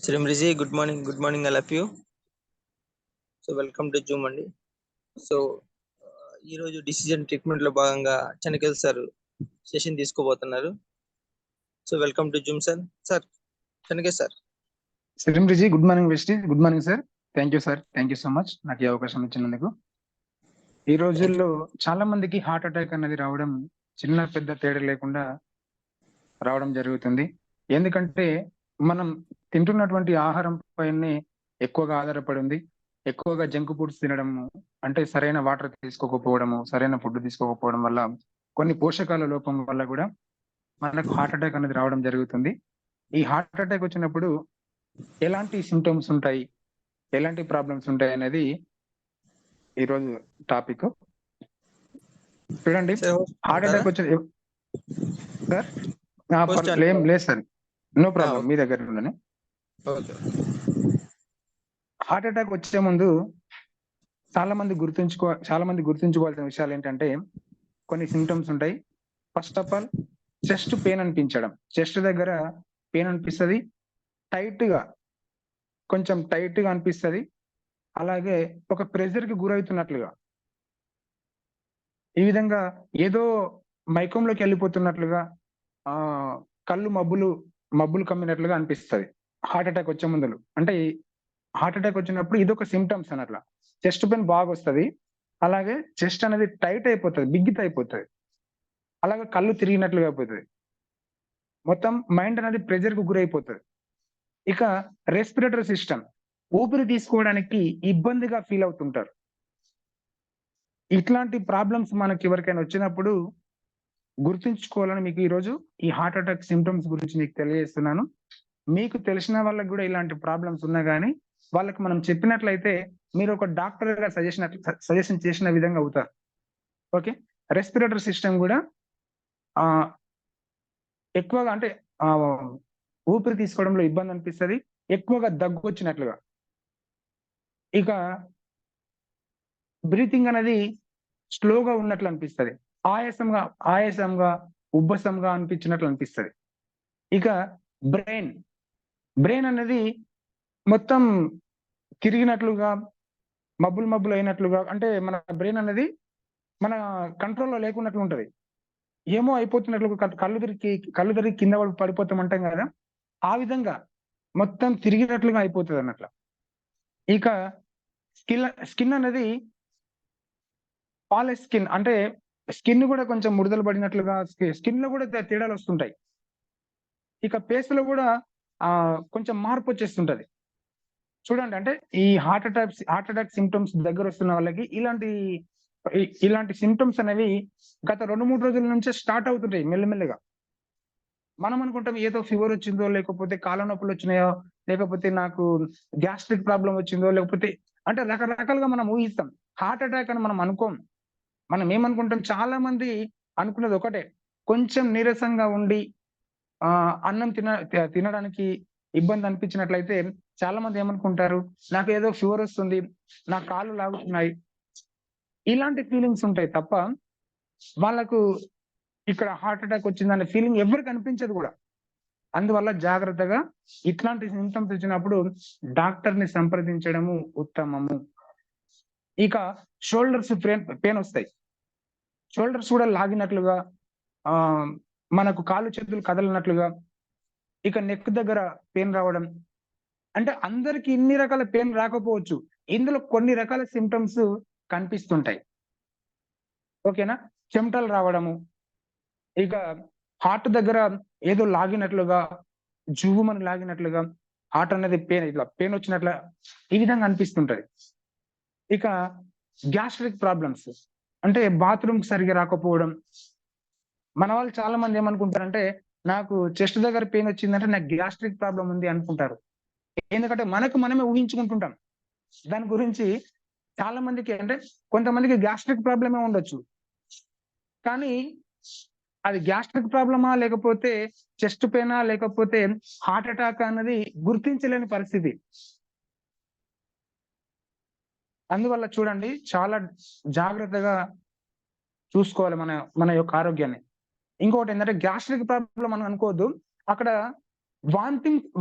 Srimriji, good morning, all of you. So welcome to Zoom అండి. So ఈ రోజు decision treatment లో భాగంగా చెనకేల్ సార్ సెషన్ తీసుకోబోతున్నారు. So welcome to Zoom sir. Sir Chenakel sir. శ్రీమృజీ, good morning Vestige, good morning sir. Thank you sir, thank you so much నాకు ఈ అవకాశం ఇచ్చినందుకు. ఈ రోజుల్లో చాలా మందికి హార్ట్ అటాక్ అనేది రావడం చిన్న పెద్ద తేడా లేకుండా రావడం జరుగుతుంది. ఎందుకంటే మనం తింటున్నటువంటి ఆహారం పైనే ఎక్కువగా ఆధారపడి ఉంది. ఎక్కువగా జంక్ ఫుడ్స్ తినడము, అంటే సరైన వాటర్ తీసుకోకపోవడము, సరైన ఫుడ్ తీసుకోకపోవడం వల్ల కొన్ని పోషకాల లోపం వల్ల కూడా మనకు హార్ట్ అటాక్ అనేది రావడం జరుగుతుంది. ఈ హార్ట్ అటాక్ వచ్చినప్పుడు ఎలాంటి సిమ్టమ్స్ ఉంటాయి, ఎలాంటి ప్రాబ్లమ్స్ ఉంటాయి అనేది ఈరోజు టాపిక్. చూడండి, హార్ట్ అటాక్ వచ్చే సార్ లేదు సార్, నో ప్రాబ్లం, మీ దగ్గర ఉండని. హార్ట్ అటాక్ వచ్చే ముందు చాలా మంది గుర్తుంచుకోవాల్సిన విషయాలు ఏంటంటే కొన్ని సిమ్టమ్స్ ఉంటాయి. First of all, chest pain అనిపించడం, చెస్ట్ దగ్గర పెయిన్ అనిపిస్తుంది, కొంచెం టైట్ గా అనిపిస్తుంది. అలాగే ఒక ప్రెషర్ కి గురవుతున్నట్లుగా, ఈ విధంగా ఏదో మైకంలోకి వెళ్ళిపోతున్నట్లుగా, కళ్ళు మబ్బులు కమ్మినట్లుగా అనిపిస్తుంది హార్ట్ అటాక్ వచ్చే ముందు. అంటే హార్ట్ అటాక్ వచ్చినప్పుడు ఇదొక సిమ్టమ్స్ అన్నట్ల. చెస్ట్ పెయిన్ బాగా వస్తుంది, అలాగే చెస్ట్ అనేది టైట్ అయిపోతుంది, బిగ్గిత అయిపోతుంది, అలాగే కళ్ళు తిరిగినట్లుగా అయిపోతుంది, మొత్తం మైండ్ అనేది ప్రెషర్ కు గురైపోతుంది. ఇక రెస్పిరేటరీ సిస్టమ్, ఊపిరి తీసుకోవడానికి ఇబ్బందిగా ఫీల్ అవుతుంటారు. ఇట్లాంటి ప్రాబ్లమ్స్ మనకి ఎవరికైనా వచ్చినప్పుడు గుర్తుంచుకోవాలని మీకు ఈరోజు ఈ హార్ట్ అటాక్ సిమ్టమ్స్ గురించి మీకు తెలియజేస్తున్నాను. మీకు తెలిసిన వాళ్ళకి కూడా ఇలాంటి ప్రాబ్లమ్స్ ఉన్నా కానీ వాళ్ళకి మనం చెప్పినట్లయితే మీరు ఒక డాక్టర్ గా సజెషన్ చేసిన విధంగా అవుతారు. ఓకే, రెస్పిరేటరీ సిస్టమ్ కూడా ఎక్కువగా, అంటే ఊపిరి తీసుకోవడంలో ఇబ్బంది అనిపిస్తుంది, ఎక్కువగా దగ్గు వచ్చినట్లుగా. ఇక బ్రీతింగ్ అనేది స్లోగా ఉన్నట్లు అనిపిస్తుంది, ఆయాసంగా ఉబ్బసంగా అనిపించినట్లు అనిపిస్తుంది. ఇక బ్రెయిన్ అనేది మొత్తం తిరిగినట్లుగా, మబ్బులు అయినట్లుగా, అంటే మన బ్రెయిన్ అనేది మన కంట్రోల్లో లేకున్నట్లు ఉంటది, ఏమో అయిపోతున్నట్లు, కళ్ళు తిరిగి కింద పడిపోతామంటాం కదా, ఆ విధంగా మొత్తం తిరిగినట్లుగా అయిపోతుంది అన్నట్లు. ఇక స్కిన్ అనేది పాలిష్ స్కిన్, అంటే స్కిన్ కూడా కొంచెం ముడతలు పడినట్లుగా, స్కిన్ లో కూడా తేడాలు వస్తుంటాయి. ఇక ఫేస్ లో కూడా కొంచెం మార్పు వచ్చేస్తుంటది. చూడండి, అంటే ఈ హార్ట్ అటాక్ సిమ్టమ్స్ దగ్గర వస్తున్న వాళ్ళకి ఇలాంటి సిమ్టమ్స్ అనేవి గత 2-3 రోజుల నుంచే స్టార్ట్ అవుతుంటాయి మెల్లమెల్లగా. మనం అనుకుంటాం ఏదో ఫీవర్ వచ్చిందో, లేకపోతే కాళ్ళ నొప్పులు వచ్చినాయో, లేకపోతే నాకు గ్యాస్ట్రిక్ ప్రాబ్లం వచ్చిందో, లేకపోతే అంటే రకరకాలుగా మనం ఊహిస్తాం. హార్ట్ అటాక్ అని మనం అనుకోం. మనం ఏమనుకుంటాం, చాలా మంది అనుకున్నది ఒకటే, కొంచెం నీరసంగా ఉండి అన్నం తినడానికి ఇబ్బంది అనిపించినట్లయితే చాలా మంది ఏమనుకుంటారు, నాకు ఏదో ఫీవర్ వస్తుంది, నా కాళ్ళు లాగుతున్నాయి, ఇలాంటి ఫీలింగ్స్ ఉంటాయి తప్ప వాళ్ళకు ఇక్కడ హార్ట్ అటాక్ వచ్చిందనే ఫీలింగ్ ఎవరికి అనిపించదు కూడా. అందువల్ల జాగ్రత్తగా ఇట్లాంటి సిమ్టమ్స్ వచ్చినప్పుడు డాక్టర్ ని సంప్రదించడము ఉత్తమము. ఇక షోల్డర్స్ పెయిన్ వస్తాయి, షోల్డర్స్ కూడా లాగినట్లుగా, మనకు కాళ్ళు చేతులు కదలనట్లుగా, ఇక నెక్ దగ్గర పెయిన్ రావడం. అంటే అందరికి ఇన్ని రకాల పెయిన్ రాకపోవచ్చు, ఇందులో కొన్ని రకాల సిమ్టమ్స్ కనిపిస్తుంటాయి. ఓకేనా, చెమటలు రావడము, ఇక హార్ట్ దగ్గర ఏదో లాగినట్లుగా, జువ్వుమని లాగినట్లుగా, హార్ట్ అనేది పెయిన్ వచ్చినట్ల ఈ విధంగా అనిపిస్తుంటది. ఇక గ్యాస్ట్రిక్ ప్రాబ్లమ్స్, అంటే బాత్రూమ్ సరిగా రాకపోవడం. మన వాళ్ళు చాలా మంది ఏమనుకుంటారంటే, నాకు చెస్ట్ దగ్గర పెయిన్ వచ్చిందంటే నాకు గ్యాస్ట్రిక్ ప్రాబ్లం ఉంది అనుకుంటారు. ఎందుకంటే మనమే ఊహించుకుంటుంటాం దాని గురించి. చాలా మందికి, అంటే కొంతమందికి గ్యాస్ట్రిక్ ప్రాబ్లమే ఉండొచ్చు, కానీ అది గ్యాస్ట్రిక్ ప్రాబ్లమా, లేకపోతే చెస్ట్ పెయినా, లేకపోతే హార్ట్ అటాక్ అన్నది గుర్తించలేని పరిస్థితి. అందువల్ల చూడండి, చాలా జాగ్రత్తగా చూసుకోవాలి మన యొక్క ఆరోగ్యాన్ని. ఇంకొకటి ఏంటంటే, గ్యాస్ట్రిక్ ప్రాబ్లం అని అనుకోవద్దు, అక్కడ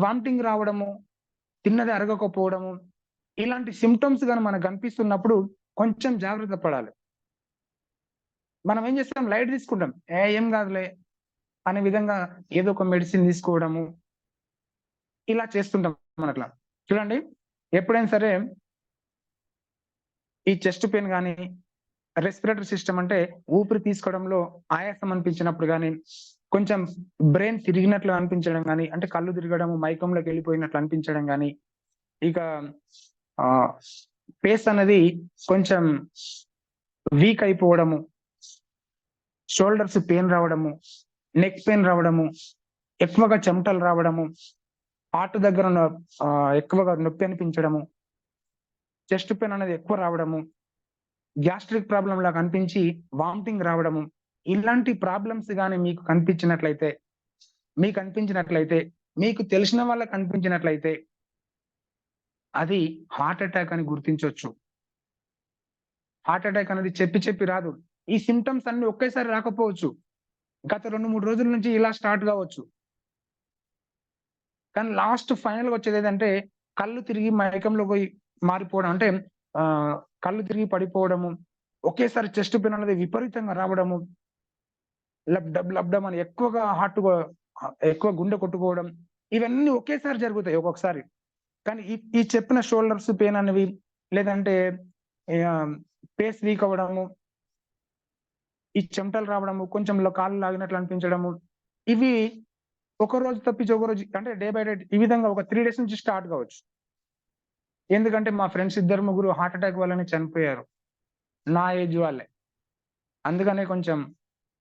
వామిటింగ్ రావడము, తిన్నది అరగకపోవడము, ఇలాంటి సిమ్టమ్స్ గాని మనకు కనిపిస్తున్నప్పుడు కొంచెం జాగ్రత్త పడాలి. మనం ఏం చేస్తాం, లైట్ తీసుకుంటాం. ఏం కాదులే అనే విధంగా ఏదో ఒక మెడిసిన్ తీసుకోవడము, ఇలా చేస్తుంటాం మనం అట్లా. చూడండి, ఎప్పుడైనా సరే ఈ చెస్ట్ పెయిన్ గాని, రెస్పిరేటరీ సిస్టమ్ అంటే ఊపిరి తీసుకోవడంలో ఆయాసం అనిపించినప్పుడు గాని, కొంచెం బ్రెయిన్ తిరిగినట్లు అనిపించడం గాని, అంటే కళ్ళు తిరగడం, మైకంలోకి వెళ్ళిపోయినట్లు అనిపించడం గాని, ఇక ఫేస్ అనేది కొంచెం వీక్ అయిపోవడము, షోల్డర్స్ పెయిన్ రావడము, నెక్ పెయిన్ రావడము, ఎక్కువగా చెమటలు రావడము, హార్ట్ దగ్గర ఎక్కువగా నొప్పి అనిపించడము, చెస్ట్ పెయిన్ అనేది ఎక్కువ రావడము, గ్యాస్ట్రిక్ ప్రాబ్లం లాగా అనిపించి వామిటింగ్ రావడము, ఇలాంటి ప్రాబ్లమ్స్ గాని మీకు కనిపించినట్లయితే, మీకు తెలిసిన వాళ్ళకి కనిపించినట్లయితే అది హార్ట్ అటాక్ అని గుర్తించవచ్చు. హార్ట్ అటాక్ అనేది చెప్పి రాదు. ఈ సిమ్టమ్స్ అన్ని ఒకేసారి రాకపోవచ్చు. గత 2-3 రోజుల నుంచి ఇలా స్టార్ట్ కావచ్చు. కానీ లాస్ట్ ఫైనల్ గా వచ్చేది ఏదంటే కళ్ళు తిరిగి మైకంలో పోయి మారిపోవడం, అంటే కళ్ళు తిరిగి పడిపోవడము, ఒకేసారి చెస్ట్ పెయిన్ అనేది విపరీతంగా రావడము, లబ్డబ్ అని ఎక్కువగా ఎక్కువ గుండె కొట్టుకోవడం, ఇవన్నీ ఒకేసారి జరుగుతాయి ఒక్కొక్కసారి. కానీ ఈ చెప్పిన షోల్డర్స్ పెయిన్ అనేవి, లేదంటే ఫేస్ వీక్ అవ్వడము, ఈ చెమటలు రావడము, కొంచెం కాళ్ళు లాగినట్లు అనిపించడము, ఇవి ఒక రోజు తప్పించి ఒక రోజు, అంటే డే బై డే ఈ విధంగా ఒక 3 డేస్ నుంచి స్టార్ట్ కావచ్చు. ఎందుకంటే మా ఫ్రెండ్స్ 2-3 హార్ట్ అటాక్ వల్లనే చనిపోయారు, నా ఏజ్ వాళ్ళే. అందుకనే కొంచెం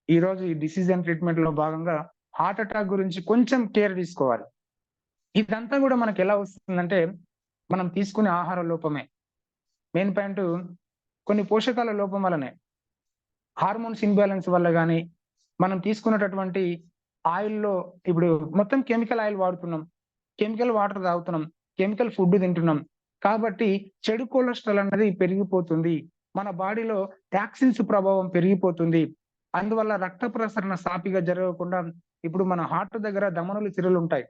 ఈ రోజు ఈ డిసిజన్ ట్రీట్మెంట్ లో భాగంగా హార్ట్ అటాక్ గురించి కొంచెం కేర్ తీసుకోవాలి. ఇదంతా కూడా మనకి ఎలా వస్తుందంటే మనం తీసుకునే ఆహార లోపమే. మెయిన్ పాయింట్ కొన్ని పోషకాల లోపం వల్లనే, హార్మోన్స్ ఇంబ్యాలెన్స్ వల్ల గానీ, మనం తీసుకున్నటువంటి ఆయిల్‌లో ఇప్పుడు మొత్తం కెమికల్ ఆయిల్ వాడుతున్నాం, కెమికల్ వాటర్ తాగుతున్నాం, కెమికల్ ఫుడ్ తింటున్నాం. కాబట్టి చెడు కొలెస్ట్రాల్ అన్నది పెరిగిపోతుంది. మన బాడీలో టాక్సిన్స్ ప్రభావం పెరిగిపోతుంది. అందువల్ల రక్త ప్రసరణ సాఫీగా జరగకుండా ఇప్పుడు మన హార్ట్ దగ్గర ధమనులు, సిరలు ఉంటాయి.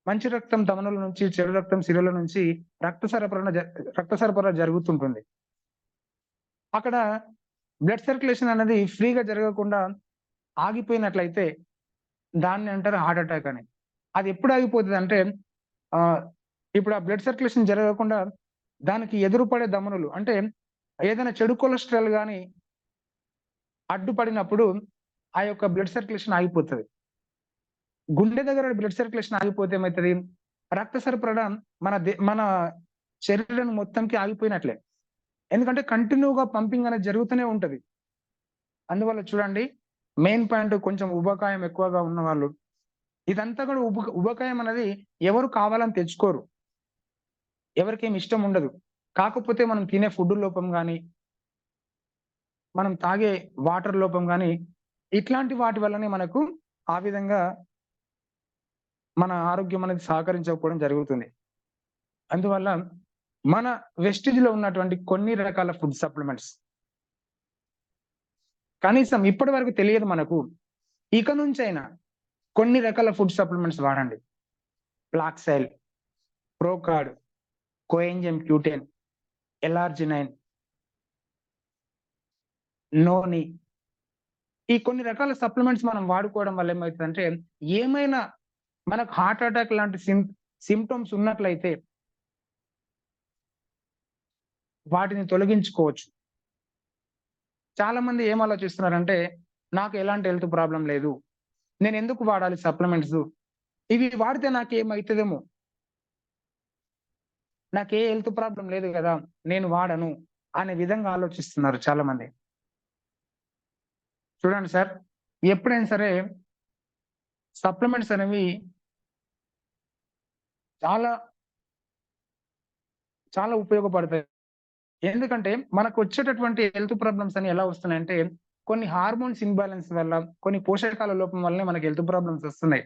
మంచి రక్తం ధమనుల నుంచి, చెడు రక్తం సిరల నుంచి రక్త సరఫరా జరుగుతుంటుంది. అక్కడ బ్లడ్ సర్క్యులేషన్ అనేది ఫ్రీగా జరగకుండా ఆగిపోయినట్లయితే దాన్ని అంటారు హార్ట్ అటాక్ అని. అది ఎప్పుడు ఆగిపోతుందంటే ఇప్పుడు ఆ బ్లడ్ సర్క్యులేషన్ జరగకుండా దానికి ఎదురుపడే ధమనులు, అంటే ఏదైనా చెడు కొలెస్ట్రాల్ గాని అడ్డుపడినప్పుడు ఆ యొక్క బ్లడ్ సర్క్యులేషన్ ఆగిపోతది. గుండె దగ్గర బ్లడ్ సర్క్యులేషన్ ఆగిపోతే ఏమైతది, రక్త సరఫరా మన శరీరం మొత్తంకి ఆగిపోయినట్లే. ఎందుకంటే కంటిన్యూగా పంపింగ్ అనేది జరుగుతూనే ఉంటది. అందువల్ల చూడండి, మెయిన్ పాయింట్ కొంచెం ఉబకాయం ఎక్కువగా ఉన్నవాళ్ళు, ఇదంతా కూడా ఉబకాయం అనేది ఎవరు కావాలని తెచ్చుకోరు, ఎవరికేమి ఇష్టం ఉండదు. కాకపోతే మనం తినే ఫుడ్ లోపం గాని, మనం తాగే వాటర్ లోపం గాని, ఇట్లాంటి వాటి వల్లనే మనకు ఆ విధంగా మన ఆరోగ్యం అనేది సహకరించకపోవడం జరుగుతుంది. అందువల్ల మన వెస్టేజ్ లో ఉన్నటువంటి కొన్ని రకాల ఫుడ్ సప్లిమెంట్స్ కనీసం ఇప్పటి వరకు తెలియదు మనకు, ఇక నుంచైనా కొన్ని రకాల ఫుడ్ సప్లిమెంట్స్ వాడండి. ఫ్లాక్సైల్, ప్రోకార్డ్, కోఎంజైమ్ Q10, ఎలార్జినైన్, నోని, ఈ కొన్ని రకాల సప్లిమెంట్స్ మనం వాడుకోవడం వల్ల ఏమవుతుందంటే, ఏమైనా మనకు హార్ట్ అటాక్ లాంటి సిమ్టమ్స్ ఉన్నట్లయితే వాటిని తొలగించుకోవచ్చు. చాలా మంది ఏం ఆలోచిస్తున్నారంటే, నాకు ఎలాంటి హెల్త్ ప్రాబ్లం లేదు, నేను ఎందుకు వాడాలి సప్లిమెంట్స్, ఇవి వాడితే నాకేమైతుందేమో, నాకే హెల్త్ ప్రాబ్లం లేదు కదా, నేను వాడను అనే విధంగా ఆలోచిస్తున్నారు చాలా మంది. చూడండి సార్, ఎప్పుడైనా సరే సప్లిమెంట్స్ అనేవి చాలా చాలా ఉపయోగపడతాయి. ఎందుకంటే మనకు వచ్చేటటువంటి హెల్త్ ప్రాబ్లమ్స్ అని ఎలా వస్తున్నాయంటే, కొన్ని హార్మోన్స్ ఇంబాలెన్స్ వల్ల, కొన్ని పోషకాల లోపం వల్లనే మనకి హెల్త్ ప్రాబ్లమ్స్ వస్తున్నాయి.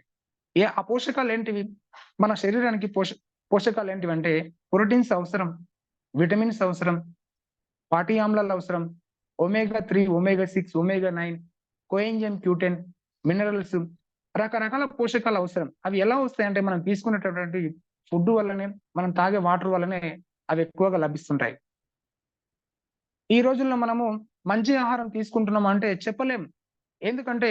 ఆ పోషకాలు ఏంటివి? మన శరీరానికి పోషకాలు ఏంటివంటే, ప్రోటీన్స్ అవసరం, విటమిన్స్ అవసరం, ఫాటీ ఆమ్లాలు అవసరం, omega-3, omega-6, omega-9, coenzyme Q10, minerals, రకరకాల పోషకాలు అవసరం. అవి ఎలా వస్తాయంటే మనం తీసుకునేటటువంటి ఫుడ్ వల్లనే, మనం తాగే వాటర్ వల్లనే అవి ఎక్కువగా లభిస్తుంటాయి. ఈ రోజుల్లో మనము మంచి ఆహారం తీసుకుంటున్నాం అంటే చెప్పలేం. ఎందుకంటే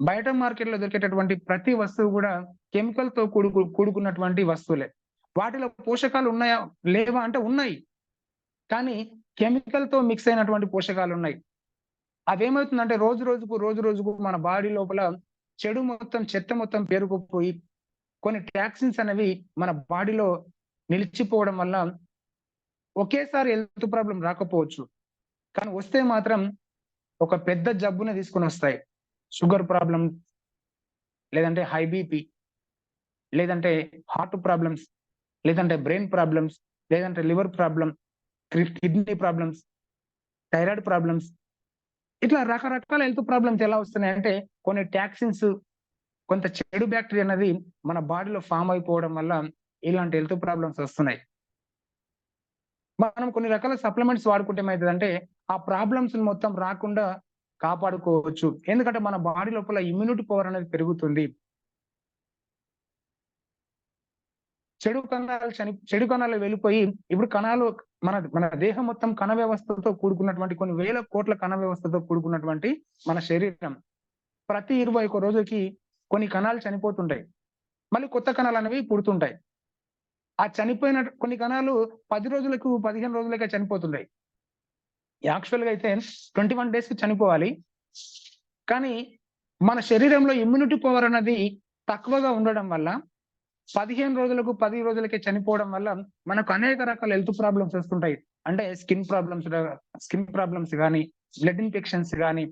బయట మార్కెట్‌లో దొరికేటటువంటి ప్రతి వస్తువు గూడా కెమికల్‌తో కూడుకున్నటువంటి వస్తువులే. వాటిలో పోషకాలు ఉన్నాయా? లేవా? అంటే ఉన్నాయి. కానీ కెమికల్‌తో మిక్స్ అయినటువంటి పోషకాలున్నాయి. అవేమవుతుందంటే రోజు రోజుకు మన బాడీ లోపల చెత్త మొత్తం పేరుకుపోయి కొన్ని టాక్సిన్స్ అనేవి మన బాడీలో నిలిచిపోవడం వల్ల ఒకేసారి హెల్త్ ప్రాబ్లమ్ రాకపోవచ్చు. కానీ వస్తే మాత్రం ఒక పెద్ద జబ్బుని తీసుకొనొస్తాయి. షుగర్ ప్రాబ్లమ్, లేదంటే హై బీపీ, లేదంటే హార్ట్ ప్రాబ్లమ్స్, లేదంటే బ్రెయిన్ ప్రాబ్లమ్స్, లేదంటే liver problem, kidney problems, thyroid problems, ఇట్లా రకరకాల హెల్త్ ప్రాబ్లమ్స్ ఎలా వస్తున్నాయంటే కొన్ని టాక్సిన్స్, కొంత చెడు బ్యాక్టీరియా అనేది మన బాడీలో ఫార్మ్ అయిపోవడం వల్ల ఇలాంటి హెల్త్ ప్రాబ్లమ్స్ వస్తున్నాయి. మనం కొన్ని రకాల సప్లిమెంట్స్ వాడుకుంటే ఏమైతదంటే ఆ ప్రాబ్లమ్స్ మొత్తం రాకుండా కాపాడుకోవచ్చు. ఎందుకంటే మన బాడీ లోపల ఇమ్యూనిటీ పవర్ అనేది పెరుగుతుంది. చెడు కణాలు వెళ్ళిపోయి ఇప్పుడు కణాలు, మన మన దేహం మొత్తం కణ వ్యవస్థతో కూడుకున్నటువంటి కొన్ని వేల కోట్ల కణ వ్యవస్థతో కూడుకున్నటువంటి మన శరీరం. ప్రతి 21 రోజులకి కొన్ని కణాలు చనిపోతుంటాయి. మళ్ళీ కొత్త కణాలనేవి పుడుతుంటాయి. ఆ చనిపోయిన కొన్ని కణాలు 10 రోజులకు, 15 రోజులకే చనిపోతుంటాయి. యాక్చువల్‌గా అయితే 21 డేస్‌కి చనిపోవాలి. కానీ మన శరీరంలో ఇమ్యూనిటీ పవర్ అన్నది తక్కువగా ఉండడం వల్ల 15 రోజులకు, 10 రోజులకే చనిపోవడం వల్ల మనకు అనేక రకాల హెల్త్ ప్రాబ్లమ్స్ వస్తుంటాయి. అంటే స్కిన్ ప్రాబ్లమ్స్ గాని, బ్లడ్ ఇన్ఫెక్షన్స్ గాని,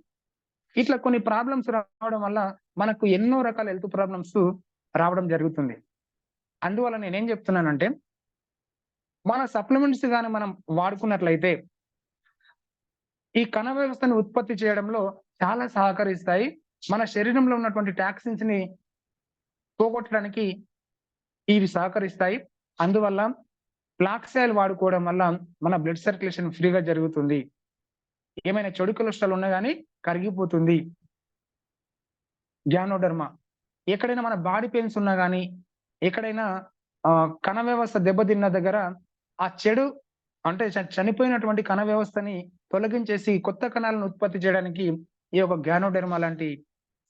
ఇట్లా కొన్ని ప్రాబ్లమ్స్ రావడం వల్ల మనకు ఎన్నో రకాల హెల్త్ ప్రాబ్లమ్స్ రావడం జరుగుతుంది. అందువల్ల నేనేం చెప్తున్నానంటే, మన సప్లిమెంట్స్ గాని మనం వాడుకున్నట్లయితే ఈ కణ వ్యవస్థను ఉత్పత్తి చేయడంలో చాలా సహకరిస్తాయి. మన శరీరంలో ఉన్నటువంటి టాక్సిన్స్‌ని పోగొట్టడానికి ఇవి సహకరిస్తాయి. అందువల్ల ఫ్లాక్స్ ఆయిల్ వాడుకోవడం వల్ల మన బ్లడ్ సర్క్యులేషన్ ఫ్రీగా జరుగుతుంది. ఏమైనా చెడు కొలెస్ట్రాల్ ఉన్నా గాని కరిగిపోతుంది. గ్యానోడర్మా, ఎక్కడైనా మన బాడీ పెయిన్స్ ఉన్నా గాని, ఎక్కడైనా కణ వ్యవస్థ దెబ్బతిన్న దగ్గర ఆ చెడు, అంటే చనిపోయినటువంటి కణ వ్యవస్థని తొలగించేసి కొత్త కణాలను ఉత్పత్తి చేయడానికి ఈ యొక్క గ్యానోడెర్మా లాంటి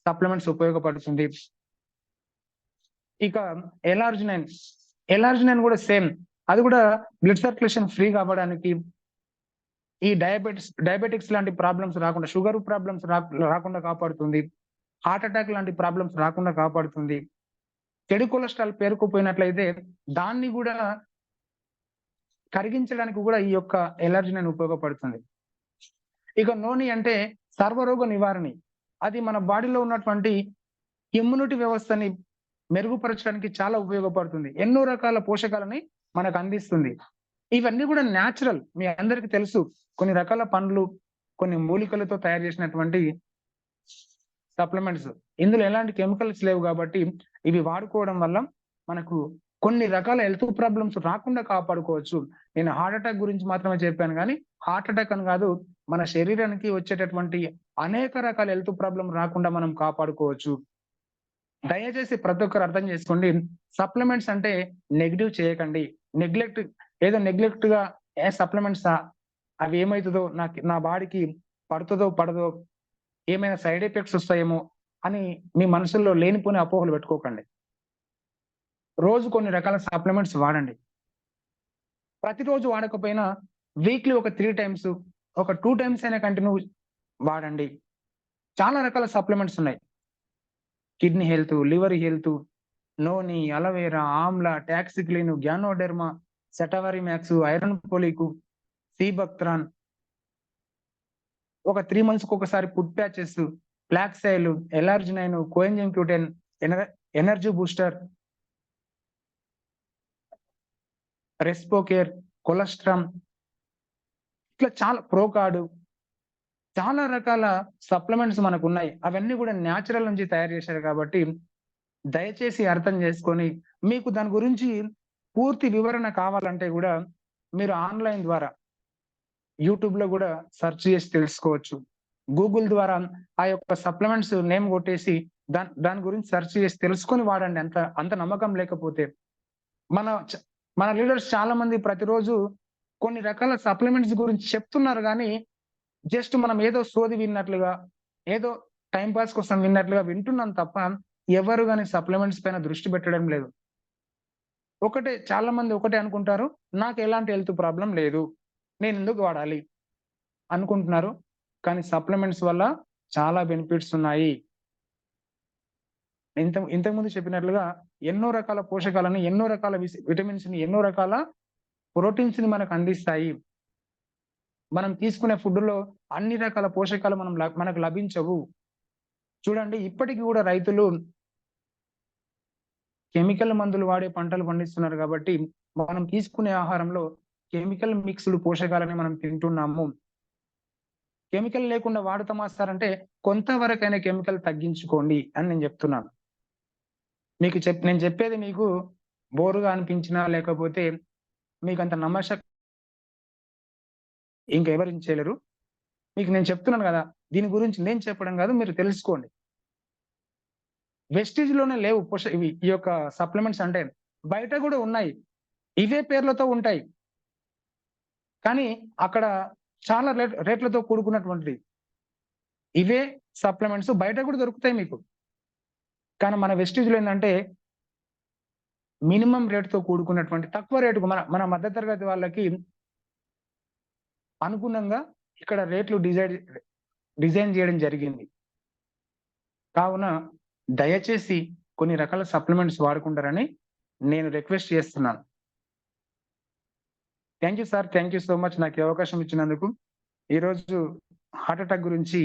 సప్లిమెంట్స్ ఉపయోగపడుతుంది. ఇక ఎలార్జినైన్, కూడా సేమ్. అది కూడా బ్లడ్ సర్క్యులేషన్ ఫ్రీగా అవ్వడానికి, ఈ డయాబెటిక్స్ లాంటి ప్రాబ్లమ్స్ రాకుండా, షుగర్ ప్రాబ్లమ్స్ రాకుండా కాపాడుతుంది. హార్ట్ అటాక్ లాంటి ప్రాబ్లమ్స్ రాకుండా కాపాడుతుంది. చెడు కొలెస్ట్రాల్ పేరుకుపోయినట్లయితే దాన్ని కూడా కరిగించడానికి కూడా ఈ యొక్క ఎలార్జినైన్ ఉపయోగపడుతుంది. ఇక నోని అంటే సర్వరోగ నివారణి. అది మన బాడీలో ఉన్నటువంటి ఇమ్యూనిటీ వ్యవస్థని మెరుగుపరచడానికి చాలా ఉపయోగపడుతుంది. ఎన్నో రకాల పోషకాలని మనకు అందిస్తుంది. ఇవన్నీ కూడా న్యాచురల్. మీ అందరికీ తెలుసు. కొన్ని రకాల పండ్లు, కొన్ని మూలికలతో తయారు చేసినటువంటి సప్లిమెంట్స్. ఇందులో ఎలాంటి కెమికల్స్ లేవు కాబట్టి ఇవి వాడుకోవడం వల్ల మనకు కొన్ని రకాల హెల్త్ ప్రాబ్లమ్స్ రాకుండా కాపాడుకోవచ్చు. నేను హార్ట్ అటాక్ గురించి మాత్రమే చెప్పాను గానీ, హార్ట్ అటాక్ అని కాదు, మన శరీరానికి వచ్చేటటువంటి అనేక రకాల హెల్త్ ప్రాబ్లమ్ రాకుండా మనం కాపాడుకోవచ్చు. దయచేసి ప్రతి ఒక్కరు అర్థం చేసుకోండి. సప్లిమెంట్స్ అంటే నెగెటివ్ చేయకండి. నెగ్లెక్ట్‌గా సప్లిమెంట్సా? అవి ఏమైతదో, నా బాడీకి పడతదో పడదో, ఏమైనా సైడ్ ఎఫెక్ట్స్ వస్తాయేమో అని మీ మనసుల్లో లేనిపోని అపోహలు పెట్టుకోకండి. రోజు కొన్ని రకాల సప్లిమెంట్స్ వాడండి. ప్రతిరోజు వాడకపోయినా వీక్లీ ఒక 3 టైమ్స్, ఒక 2 టైమ్స్ అయినా కంటిన్యూ వాడండి. చాలా రకాల సప్లిమెంట్స్ ఉన్నాయి. Kidney health, liver health, noni, aloe vera, amla, Toxiclean, ganoderma, Shatavari max, iron folic, sea buckthorn, ఒక 3 మంత్స్‌కి ఒకసారి food patches, flax oil, L arginine, coenzyme Q10, energy booster, Respocare, కొలెస్ట్రామ్, ఇట్లా చాలా ప్రోకార్డ్, చాలా రకాల సప్లిమెంట్స్ మనకున్నాయి. అవన్నీ కూడా న్యాచురల్ నుంచి తయారు చేశారు కాబట్టి దయచేసి అర్థం చేసుకొని, మీకు దాని గురించి పూర్తి వివరణ కావాలంటే కూడా మీరు ఆన్‌లైన్ ద్వారా యూట్యూబ్‌లో కూడా సెర్చ్ చేసి తెలుసుకోవచ్చు. గూగుల్ ద్వారా ఆ యొక్క సప్లిమెంట్స్ నేమ్ కొట్టేసి దాని గురించి సెర్చ్ చేసి తెలుసుకొని వాడండి. అంత నమ్మకం లేకపోతే. మన మన లీడర్స్ చాలా మంది ప్రతిరోజు కొన్ని రకాల సప్లిమెంట్స్ గురించి చెప్తున్నారు కానీ జస్ట్ మనం ఏదో సోది విన్నట్లుగా, ఏదో టైం పాస్ కోసం విన్నట్లుగా వింటున్నాం తప్ప ఎవరు గాని సప్లిమెంట్స్ పైన దృష్టి పెట్టడం లేదు. చాలా మంది ఒకటే అనుకుంటారు, నాకు ఎలాంటి హెల్త్ ప్రాబ్లం లేదు, నేను ఎందుకు వాడాలి అనుకుంటున్నారు. కానీ సప్లిమెంట్స్ వల్ల చాలా బెనిఫిట్స్ ఉన్నాయి. ఇంతకుముందు చెప్పినట్లుగా ఎన్నో రకాల పోషకాలను, ఎన్నో రకాల విటమిన్స్ ని, ఎన్నో రకాల ప్రోటీన్స్ ని మనకు అందిస్తాయి. మనం తీసుకునే ఫుడ్ లో అన్ని రకాల పోషకాలు మనకు లభించవు. చూడండి, ఇప్పటికి కూడా రైతులు కెమికల్ మందులు వాడే పంటలు పండిస్తున్నారు కాబట్టి మనం తీసుకునే ఆహారంలో కెమికల్ మిక్స్డ్ పోషకాలని మనం తింటున్నాము. కెమికల్ లేకుండా వాడుతామా సార్ అంటే కొంతవరకైనా కెమికల్ తగ్గించుకోండి అని నేను చెప్తున్నాను. నేను చెప్పేది మీకు బోరుగా అనిపించినా లేకపోతే మీకు అంత ఇంకెవరు చేయలేరు. మీకు నేను చెప్తున్నాను కదా, దీని గురించి నేను చెప్పడం కాదు, మీరు తెలుసుకోండి. వెస్టేజ్ లోనే లేవు ఈ యొక్క సప్లిమెంట్స్ అంటే, బయట కూడా ఉన్నాయి, ఇవే పేర్లతో ఉంటాయి కానీ అక్కడ చాలా రేట్లతో కూడుకున్నటువంటిది. ఇవే సప్లిమెంట్స్ బయట కూడా దొరుకుతాయి మీకు, కానీ మన వెస్టేజ్ లో ఏంటంటే మినిమం రేట్తో కూడుకున్నటువంటి తక్కువ రేటుకు మన మధ్యతరగతి వాళ్ళకి అనుగుణంగా ఇక్కడ రేట్లు డిజైన్ చేయడం జరిగింది. కావున దయచేసి కొన్ని రకాల సప్లిమెంట్స్ వాడుకుంటారని నేను రిక్వెస్ట్ చేస్తున్నాను. Thank you sir, thank you so much నాకు ఈ అవకాశం ఇచ్చినందుకు. ఈరోజు హార్ట్ అటాక్ గురించి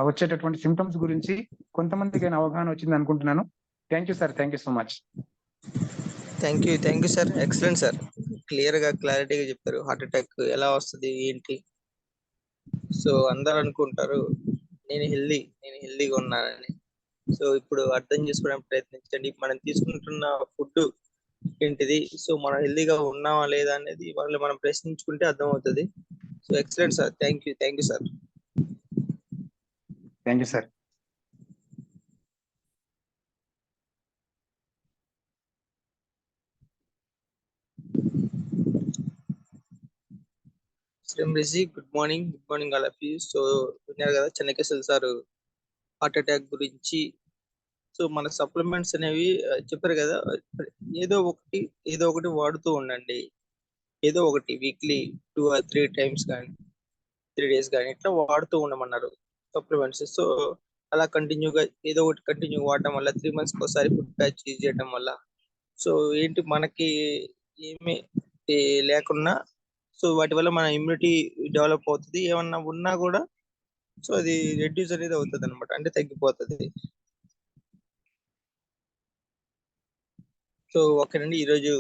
వచ్చేటటువంటి సిమ్టమ్స్ గురించి కొంతమందికి అవగాహన వచ్చింది అనుకుంటున్నాను. Thank you sir, thank you so much. Thank you sir, excellent sir. క్లారిటీగా చెప్పారు హార్ట్ అటాక్ ఎలా వస్తుంది ఏంటి. సో అందరు అనుకుంటారు నేను హెల్దీగా ఉన్నానని. సో ఇప్పుడు అర్థం చేసుకోవడానికి ప్రయత్నించండి. మనం తీసుకుంటున్న ఫుడ్ ఏంటిది, సో మనం హెల్దీగా ఉన్నామా లేదా అనేది వాళ్ళు మనం ప్రశ్నించుకుంటే అర్థం అవుతుంది. So excellent sir, thank you sir. Thank you sir. Good morning all of you. So విన్నారు కదా చెన్నకేశ్వర్ సార్ హార్ట్ అటాక్ గురించి. సో మన సప్లిమెంట్స్ అనేవి చెప్పారు కదా, ఏదో ఒకటి వాడుతూ ఉండండి. ఏదో ఒకటి వీక్లీ 2 or 3 times కానీ 3 days కానీ ఇట్లా వాడుతూ ఉండమన్నారు సప్లిమెంట్స్. సో అలా కంటిన్యూగా ఏదో ఒకటి కంటిన్యూ వాడటం వల్ల 3 months ఒకసారి ఫుడ్ ప్యాచ్ యూజ్ చేయడం వల్ల సో ఏంటి మనకి ఏమి లేకున్నా సో వాటి వల్ల మన ఇమ్యూనిటీ డెవలప్ అవుతుంది. ఏమన్నా ఉన్నా కూడా సో అది రెడ్యూస్ అనేది అవుతుంది అనమాట, అంటే తగ్గిపోతుంది. సో ఓకేనండి, ఈరోజు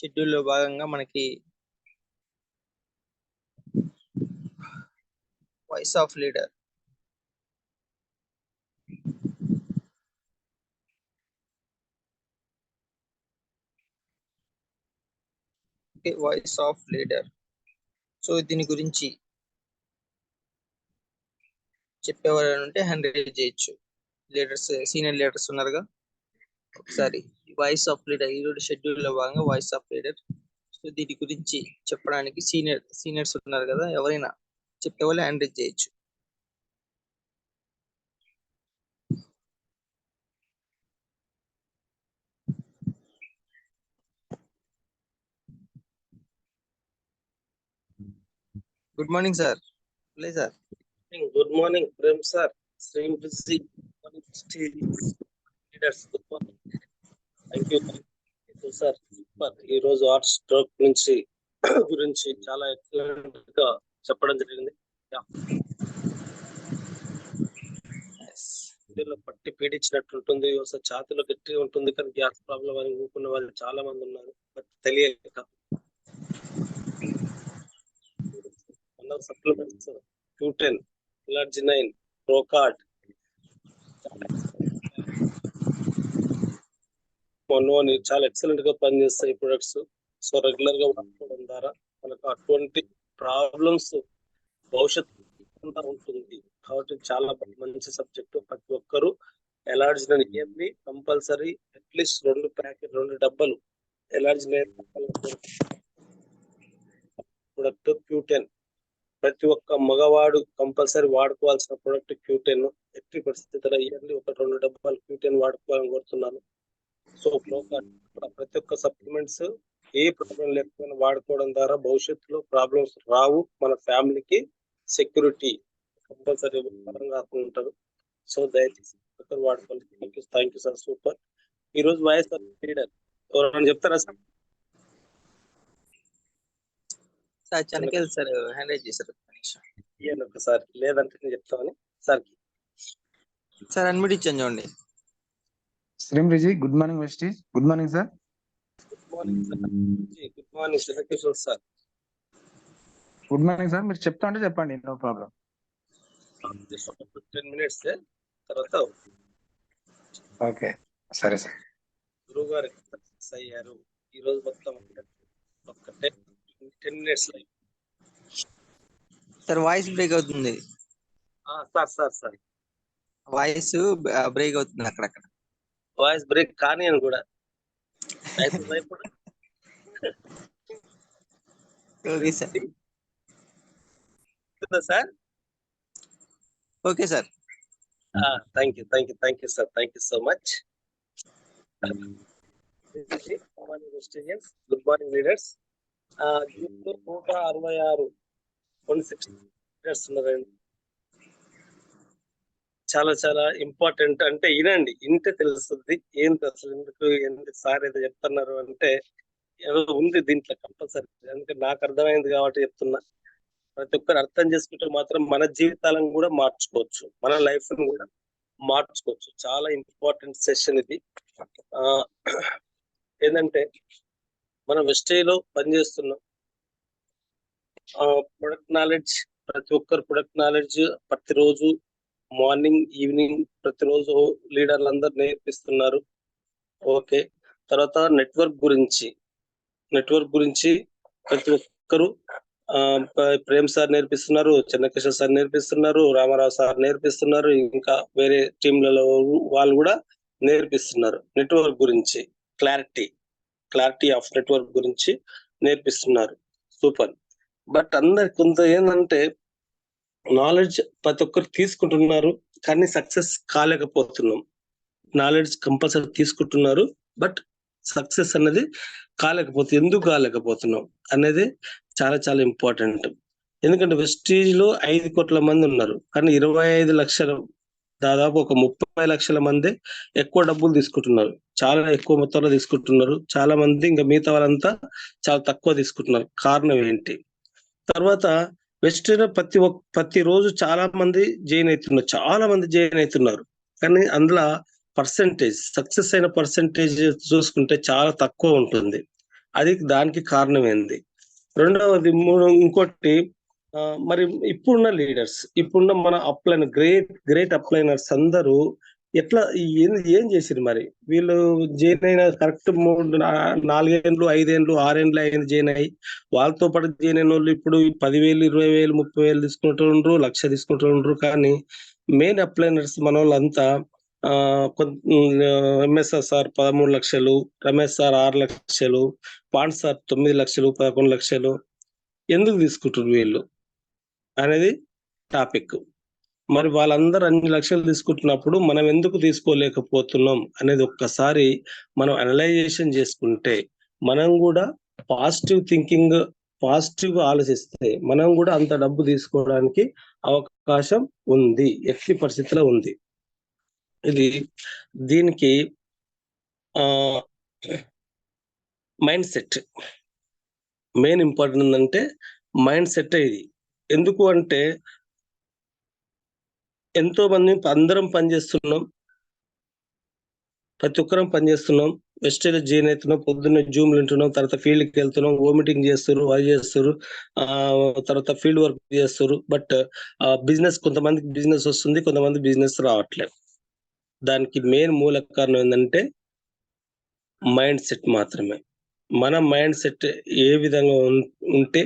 షెడ్యూల్లో భాగంగా మనకి వాయిస్ ఆఫ్ లీడర్ సో దీని గురించి చెప్పేవారు ఉంటే హ్యాండ్ రైజ్ చేయొచ్చు. సీనియర్ లీడర్స్ ఉన్నారుగా, ఒకసారి వాయిస్ ఆఫ్ లీడర్ ఈరోజు షెడ్యూల్ లో భాగంగా వాయిస్ ఆఫ్ లీడర్. సో దీని గురించి చెప్పడానికి సీనియర్స్ ఉన్నారు కదా, ఎవరైనా చెప్పేవాళ్ళు హ్యాండ్ రైజ్ చేయొచ్చు. Good morning sir. Sir good morning Prem sir, శ్రీమ్ బిజీ leaders. Good morning, thank you sir. ఈ రోజు హార్ట్ స్ట్రోక్ గురించి చాలా ఎక్సలెంట్ గా చెప్పడం జరిగింది. పట్టి పీడించినట్టు ఉంటుంది, ఒకసారి ఛాతీలో గట్టిగా ఉంటుంది, కానీ గ్యాస్ ప్రాబ్లం అని ఊరుకున్న వాళ్ళు చాలా మంది ఉన్నారు, బట్ తెలియక. సప్లిమెంట్స్ Q10, L-arginine, Procard, మొన్నోని చాలా ఎక్సలెంట్ గా పనిచేస్తాయి ప్రొడక్ట్స్. సో రెగ్యులర్ గా వాడుకోవడం ద్వారా మనకు అటువంటి ప్రాబ్లమ్స్ భవిష్యత్తు ఉంటుంది. కాబట్టి చాలా మంచి సబ్జెక్ట్, ప్రతి ఒక్కరు ఎలార్జిన్ ఇయర్లీ కంపల్సరీ అట్లీస్ట్ 2 డబ్బాలు ఎలార్జిన్ ప్రొడక్ట్ Q10. ప్రతి ఒక్క మగవాడు కంపల్సరీ వాడుకోవాల్సిన ప్రొడక్ట్ Q10. ఎట్టి పరిస్థితుల్లో ఇయర్లీ 2 డబ్బాలు Q10 వాడుకోవాలని కోరుతున్నాను. సో ప్రతి ఒక్క సప్లిమెంట్స్ ఏ ప్రాబ్లం లేకపోయినా వాడుకోవడం ద్వారా భవిష్యత్తులో ప్రాబ్లమ్స్ రావు. మన ఫ్యామిలీకి సెక్యూరిటీ కంపల్సరీ పరంగా ఉంటారు. సో దయచేసి వాడుకోండి. Thank you sir. సూపర్. ఈ రోజు వైఎస్ఆర్ లీడర్ ఎవరైనా చెప్తారా sir? Sir Chenakel sir hand raise చేశారు. ఒకసారి లేదంటే నేను చెప్తామని సార్ సార్ అన్మ్యూట్ ఇచ్చాను చూడండి. శ్రీమృజి, good morning Vestige. Good morning sir. Good morning Shivakishore sir. Good morning sir. మీరు చెప్తా అంటే చెప్పండి, నో ప్రాబ్లం. 10 minutes తర్వాత ఓకే, సరే సార్. గురువు గారు సక్సెస్ అయ్యారు ఈ రోజు మొత్తం ఒక 10 minutes సార్ వాయిస్ బ్రేక్ అవుతుంది. సార్ వాయిస్ బ్రేక్ అవుతుంది అక్కడక్కడ. వాయిస్ బ్రేక్ కానీ అని కూడా ఇప్పుడు okay sir. Sir okay sir. Thank you sir. Thank you so much. Good morning leaders. 166 leaders ఉన్నారండి. చాలా చాలా ఇంపార్టెంట్. అంటే వినండి, ఇంటే తెలుస్తుంది ఏంటి అసలు ఎందుకు సార్ ఏదో చెప్తున్నారు అంటే ఏదో ఉంది దీంట్లో కంపల్సరీ. అందుకే నాకు అర్థమైంది కాబట్టి చెప్తున్నా. ప్రతి ఒక్కరు అర్థం చేసుకుంటే మాత్రం మన జీవితాలను కూడా మార్చుకోవచ్చు, మన లైఫ్ ను కూడా మార్చుకోవచ్చు. చాలా ఇంపార్టెంట్ సెషన్ ఇది. ఏంటంటే మనం వెస్టేజ్లో పనిచేస్తున్నాం. ప్రొడక్ట్ నాలెడ్జ్, ప్రతి ఒక్కరు ప్రొడక్ట్ నాలెడ్జ్ ప్రతిరోజు మార్నింగ్ ఈవినింగ్ ప్రతిరోజు లీడర్లు అందరు నేర్పిస్తున్నారు. ఓకే. తర్వాత నెట్వర్క్ గురించి ప్రతి ఒక్కరు ప్రేమ్ సార్ నేర్పిస్తున్నారు, చెన్నకేశ్వర్ సార్ నేర్పిస్తున్నారు, రామారావు సార్ నేర్పిస్తున్నారు, ఇంకా వేరే టీంలలో వాళ్ళు కూడా నేర్పిస్తున్నారు. నెట్వర్క్ గురించి క్లారిటీ ఆఫ్ నెట్వర్క్ గురించి నేర్పిస్తున్నారు. సూపర్. బట్ అందరి కొంత ఏంటంటే నాలెడ్జ్ ప్రతి ఒక్కరు తీసుకుంటున్నారు కానీ సక్సెస్ కాలేకపోతున్నాం. నాలెడ్జ్ కంపల్సరీ తీసుకుంటున్నారు బట్ సక్సెస్ అనేది ఎందుకు కాలేకపోతున్నాం అనేది చాలా చాలా ఇంపార్టెంట్. ఎందుకంటే వెస్టీజ్ లో 5 కోట్ల మంది ఉన్నారు కానీ 25 లక్షల, దాదాపు ఒక 30 లక్షల మంది ఎక్కువ డబ్బులు తీసుకుంటున్నారు. చాలా ఎక్కువ మొత్తంలో తీసుకుంటున్నారు. చాలా మంది ఇంకా మిగతా వాళ్ళంతా చాలా తక్కువ తీసుకుంటున్నారు. కారణం ఏంటి? తర్వాత వెస్టీజ్ ప్రతి రోజు చాలా మంది జాయిన్ అవుతున్నారు కానీ అందులో సక్సెస్ అయిన పర్సెంటేజ్ చూసుకుంటే చాలా తక్కువ ఉంటుంది. దానికి కారణం ఏంది? రెండవది ఇంకోటి, మరి ఇప్పుడున్న మన అప్లైన్ గ్రేట్ అప్లైనర్స్ అందరూ ఎట్లా ఏం చేసిరు? మరి వీళ్ళు జాయిన్ అయిన కరెక్ట్ 4 ఏళ్ళు 5 ఏళ్ళు 6 ఏళ్ళు అయింది జాయిన్ అయ్యి. వాళ్ళతో పాటు జాయిన్ అయిన వాళ్ళు ఇప్పుడు 10,000 20,000 30,000 తీసుకుంటుండ్రు, 1,00,000 తీసుకుంటుండ్రు. కానీ మెయిన్ అప్లైనర్స్ మన వాళ్ళంతా ఎంఎస్ఆర్ సార్ 13 లక్షలు, రమేష్ సార్ 6 లక్షలు, పాండ్ సార్ 9 లక్షలు, 11 లక్షలు ఎందుకు తీసుకుంటారు వీళ్ళు అనేది టాపిక్. మరి వాళ్ళందరూ 2 లక్షలు తీసుకుంటున్నప్పుడు మనం ఎందుకు తీసుకోలేకపోతున్నాం అనేది ఒక్కసారి మనం అనలైజేషన్ చేసుకుంటే, మనం కూడా పాజిటివ్ ఆలోచిస్తే మనం కూడా అంత డబ్బు తీసుకోవడానికి అవకాశం ఉంది, ఎట్టి పరిస్థితిలో ఉంది. దీనికి మైండ్ సెట్ మెయిన్ ఇంపార్టెంట్. ఏంటంటే మైండ్ సెట్. ఇది ఎందుకు అంటే ఎంతో మంది అందరం పనిచేస్తున్నాం, ప్రతి ఒక్కరం పనిచేస్తున్నాం. వెస్టేజ్ జాయిన్ అవుతున్నాం, పొద్దున్నే జూమ్లు వింటున్నాం, తర్వాత ఫీల్డ్కి వెళ్తున్నాం, మీటింగ్ చేస్తారు, అది చేస్తారు, తర్వాత ఫీల్డ్ వర్క్ చేస్తారు. బట్ బిజినెస్, కొంతమందికి బిజినెస్ వస్తుంది, కొంతమంది బిజినెస్ రావట్లేదు. దానికి మెయిన్ మూల కారణం ఏంటంటే మైండ్ సెట్ మాత్రమే. మన మైండ్ సెట్ ఏ విధంగా ఉంటే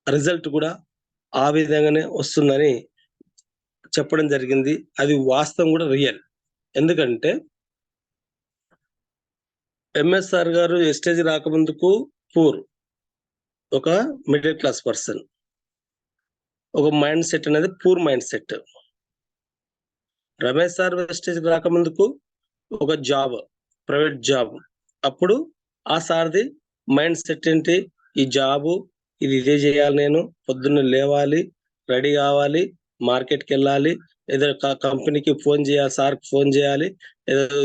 రిజల్ట్ కూడా ఆ విధంగానే వస్తుందని చెప్పడం జరిగింది. అది వాస్తవం కూడా రియల్. ఎందుకంటే ఎంఎస్ఆర్ గారు ఎస్టేజ్ రాకముందుకు పూర్, ఒక మిడిల్ క్లాస్ పర్సన్, ఒక మైండ్ సెట్ అనేది poor mindset. Ramesh sir Vestige రాకముందుకు ఒక జాబ్, ప్రైవేట్ జాబ్. అప్పుడు ఆ సార్ది మైండ్ సెట్ ఏంటి, ఈ జాబు ఇది ఇదే చేయాలి, నేను పొద్దున్న లేవాలి, రెడీ కావాలి, మార్కెట్కి వెళ్ళాలి, ఏదో కంపెనీకి ఫోన్ చేయాలి, సార్కి ఫోన్ చేయాలి, ఏదో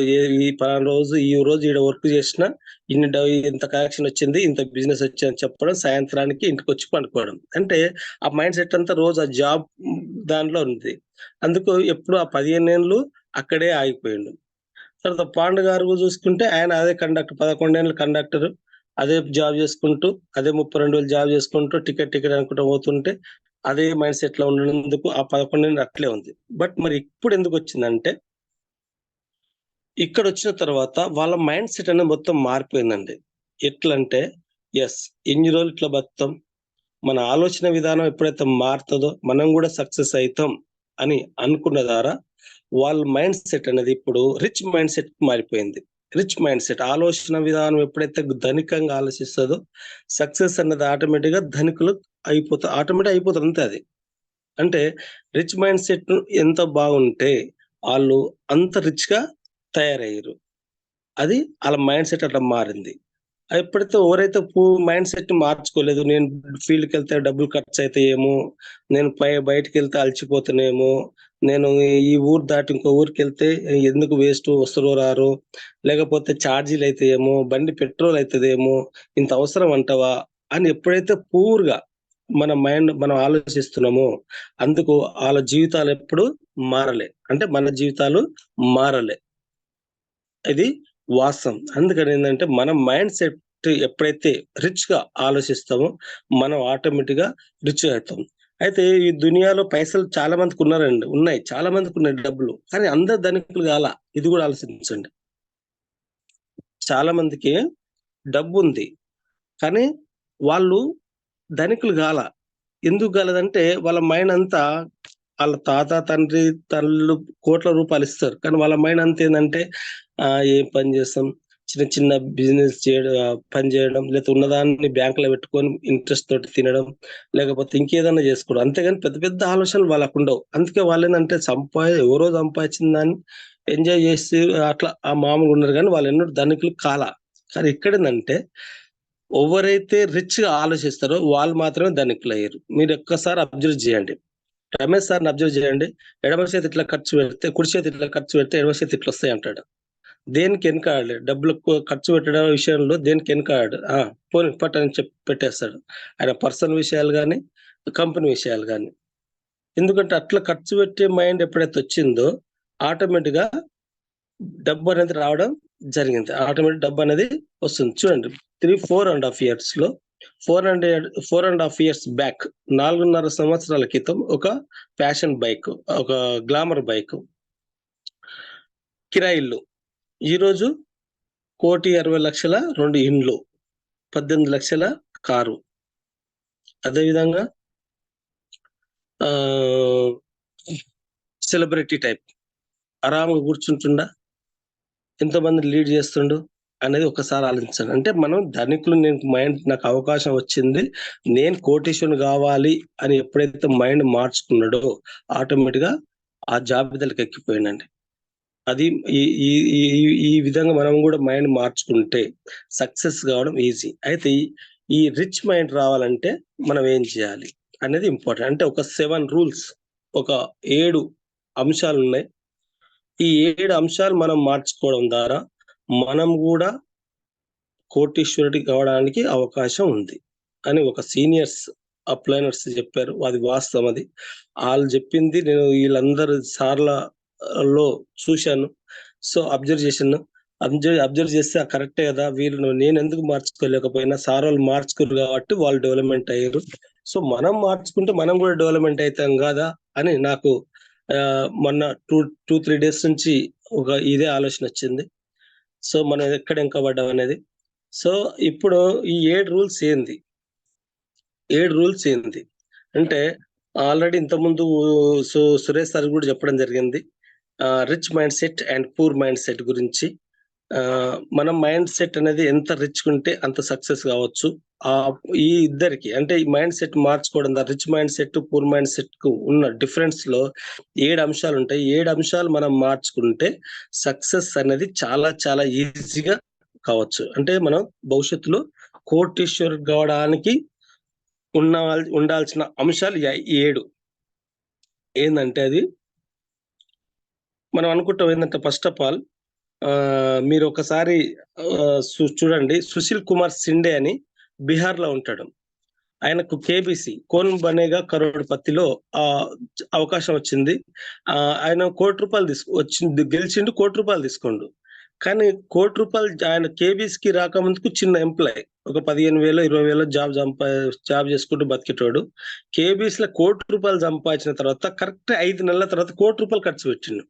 ఈ పలానా రోజు ఈ రోజు ఈడ వర్క్ చేసిన ఇంత కలెక్షన్ వచ్చింది, ఇంత బిజినెస్ వచ్చిందని చెప్పడం, సాయంత్రానికి ఇంటికి వచ్చి పండుకోవడం. అంటే ఆ మైండ్ సెట్ అంతా రోజు ఆ జాబ్ దాంట్లో ఉంది. అందుకు ఎప్పుడు ఆ 15 ఏళ్ళు అక్కడే ఆగిపోయిండు. తర్వాత పాండు గారు చూసుకుంటే ఆయన అదే కండక్టర్, 11 ఏళ్ళు కండక్టర్, అదే జాబ్ చేసుకుంటూ, అదే 32 వేలు జాబ్ చేసుకుంటూ టికెట్ అనుకుంటూ పోతుంటే అదే మైండ్ సెట్ లో ఉన్నందుకు ఆ 11 ఏళ్ళు అట్లే ఉంది. బట్ మరి ఇప్పుడు ఎందుకు వచ్చిందంటే, ఇక్కడ వచ్చిన తర్వాత వాళ్ళ మైండ్ సెట్ అనేది మొత్తం మారిపోయిందండి. ఎట్లంటే ఇన్ని రోజులు ఇట్లా బతాం, మన ఆలోచన విధానం ఎప్పుడైతే మారుతుందో మనం కూడా సక్సెస్ అవుతాం అని అనుకున్న ద్వారా వాళ్ళ మైండ్ సెట్ అనేది ఇప్పుడు రిచ్ మైండ్ సెట్ మారిపోయింది. రిచ్ మైండ్ సెట్ ఆలోచన విధానం ఎప్పుడైతే ధనికంగా ఆలోచిస్తుందో సక్సెస్ అన్నది ఆటోమేటిక్ గా ధనికులు ఆటోమేటిక్ అయిపోతుంది అంతే. అది అంటే రిచ్ మైండ్ సెట్ ఎంత బాగుంటే వాళ్ళు అంత రిచ్ గా తయారయ్యారు. అది వాళ్ళ మైండ్ సెట్ అట్లా మారింది. ఎప్పుడైతే ఎవరైతే మైండ్ సెట్ మార్చుకోలేదు, నేను ఫీల్డ్కి వెళ్తే డబ్బులు ఖర్చు అవుతాయేమో, నేను బయటకు వెళ్తే అలసిపోతానేమో, నేను ఈ ఊరు దాటి ఇంకో ఊరికి వెళ్తే ఎందుకు వేస్ట్, వస్తువు రారు, లేకపోతే ఛార్జీలు అవుతాయేమో, బండి పెట్రోల్ అవుతుందేమో, ఇంత అవసరం అంటావా అని ఎప్పుడైతే పూర్గా మనం ఆలోచిస్తున్నామో అందుకు వాళ్ళ జీవితాలు ఎప్పుడు మారలే. అంటే మన జీవితాలు మారలే, ఇది వాస్తవం. అందుకని ఏంటంటే మన మైండ్ సెట్ ఎప్పుడైతే రిచ్ గా ఆలోచిస్తామో మనం ఆటోమేటిక్ గా రిచ్ అవుతాం. అయితే ఈ దునియాలో పైసలు చాలా మందికి ఉన్నాయి, చాలా మందికి ఉన్నాయి డబ్బులు, కానీ అందరు ధనికులు కాల. ఇది కూడా ఆలోచించండి. చాలా మందికి డబ్బు ఉంది కానీ వాళ్ళు ధనికులు కాల. ఎందుకు కాలేదంటే వాళ్ళ మైండ్ అంతా, వాళ్ళ తాత తండ్రి తల్లు కోట్ల రూపాయలు ఇస్తారు కానీ వాళ్ళ మైండ్ అంతా ఏంటంటే ఏం పని చేస్తాం, చిన్న చిన్న బిజినెస్ చేయడం, పని చేయడం, లేకపోతే ఉన్నదాన్ని బ్యాంకులో పెట్టుకొని ఇంట్రెస్ట్ తోటి తినడం, లేకపోతే ఇంకేదన్నా చేసుకోవడం, అంతేగాని పెద్ద పెద్ద ఆలోచనలు వాళ్ళకు ఉండవు. అందుకే వాళ్ళు ఏంటంటే ఎవరో సంపాదించిన దాన్ని ఎంజాయ్ చేసి అట్లా ఆ మామూలు ఉన్నారు కానీ వాళ్ళు ఎన్నో ధనికులు కాల. కానీ ఇక్కడ ఏంటంటే ఎవరైతే రిచ్ గా ఆలోచిస్తారో వాళ్ళు మాత్రమే ధనికులు అయ్యారు. మీరు ఒక్కసారి అబ్జర్వ్ చేయండి, రమేష్ సార్ని అబ్జర్వ్ చేయండి. ఎడమ చేతి ఇట్లా ఖర్చు పెడితే, కుడి చేతి ఇట్లా ఖర్చు పెడితే ఎడమ చేతి ఇట్లా వస్తాయి అంటాడు. దేనికి వెనకాడు, డబ్బులు ఖర్చు పెట్టడం విషయంలో దేనికి వెనకాడు, పోనీ పట్టని చెప్పి పెట్టేస్తాడు. ఆయన పర్సనల్ విషయాలు కానీ కంపెనీ విషయాలు కానీ. ఎందుకంటే అట్లా ఖర్చు పెట్టే మైండ్ ఎప్పుడైతే వచ్చిందో ఆటోమేటిక్ గా డబ్బు అనేది రావడం జరిగింది. ఆటోమేటిక్ డబ్బు అనేది వస్తుంది. చూడండి 4.5 years లో 4.5 years బ్యాక్, 4.5 సంవత్సరాల క్రితం ఒక ఫ్యాషన్ బైక్, ఒక గ్లామర్ బైక్ కిరాయిల్లు, ఈరోజు 1,60,00,000 2 ఇండ్లు, 18 లక్షల కారు. అదేవిధంగా సెలబ్రిటీ టైప్ ఆరాముగా కూర్చుంటుండా, ఎంతమంది లీడ్ చేస్తుండు అనేది ఒకసారి ఆలోచించండి. అంటే మనం ధనికులు, నాకు అవకాశం వచ్చింది, నేను కోటీశ్వరుని కావాలి అని ఎప్పుడైతే మైండ్ మార్చుకున్నాడో ఆటోమేటిక్ గా ఆ జాబితాలకు ఎక్కిపోయిందండి. అది ఈ విధంగా మనం కూడా మైండ్ మార్చుకుంటే సక్సెస్ కావడం ఈజీ. అయితే ఈ రిచ్ మైండ్ రావాలంటే మనం ఏం చేయాలి అనేది ఇంపార్టెంట్. అంటే ఒక 7 రూల్స్, ఒక 7 అంశాలు ఉన్నాయి. ఈ 7 అంశాలు మనం మార్చుకోవడం ద్వారా మనం కూడా కోటీశ్వరుడి కావడానికి అవకాశం ఉంది అని ఒక సీనియర్స్ అప్లైనర్స్ చెప్పారు. అది వాస్తవం. అది వాళ్ళు చెప్పింది నేను వీళ్ళందరూ సార్లలో చూశాను. సో అబ్జర్వ్ చేస్తే కరెక్టే కదా, వీళ్ళు నేను ఎందుకు మార్చుకోలేకపోయినా, సార్ వాళ్ళు మార్చుకోరు కాబట్టి వాళ్ళు డెవలప్మెంట్ అయ్యారు. సో మనం మార్చుకుంటే మనం కూడా డెవలప్మెంట్ అవుతాం కదా అని నాకు మొన్న 2-3 days నుంచి ఒక ఇదే ఆలోచన వచ్చింది. సో మనం ఎక్కడ వెనకబడ్డాం అనేది. సో ఇప్పుడు ఈ 7 రూల్స్ ఏంది, 7 రూల్స్ ఏంది అంటే ఆల్రెడీ ఇంతకుముందు సురేష్ సార్ కూడా చెప్పడం జరిగింది. Rich mind set and poor mind set గురించి. మన మైండ్ సెట్ అనేది ఎంత రిచ్ ఉంటే అంత సక్సెస్ కావచ్చు. ఈ ఇద్దరికి అంటే ఈ మైండ్ సెట్ మార్చుకోవడం, rich mind set poor mind set కు ఉన్న డిఫరెన్స్ లో 7 అంశాలు ఉంటాయి. 7 అంశాలు మనం మార్చుకుంటే సక్సెస్ అనేది చాలా చాలా ఈజీగా కావచ్చు. అంటే మనం భవిష్యత్తులో కోటీశ్వరుడు కావడానికి ఉండాల్సిన అంశాలు 7 ఏందంటే అది మనం అనుకుంటాం ఏంటంటే ఫస్ట్ ఆఫ్ ఆల్ మీరు ఒకసారి చూడండి, సుశీల్ కుమార్ సిండే అని బీహార్ లో ఉంటాడు. ఆయనకు కేబీసీ కోన్ బనేగా కరోడ్పతిలో అవకాశం వచ్చింది. ఆయన ₹1,00,00,000 గెలిచిండు, ₹1,00,00,000 తీసుకోండు. కానీ ₹1,00,00,000 ఆయన కేబీసీకి రాకముందుకు చిన్న ఎంప్లాయ్, ఒక 15,000 20,000 జాబ్ చేసుకుంటూ బతికేటోడు. కేబీసీలో ₹1,00,00,000 సంపాదించిన తర్వాత కరెక్ట్ 5 నెలల తర్వాత ₹1,00,00,000 ఖర్చు పెట్టిండు.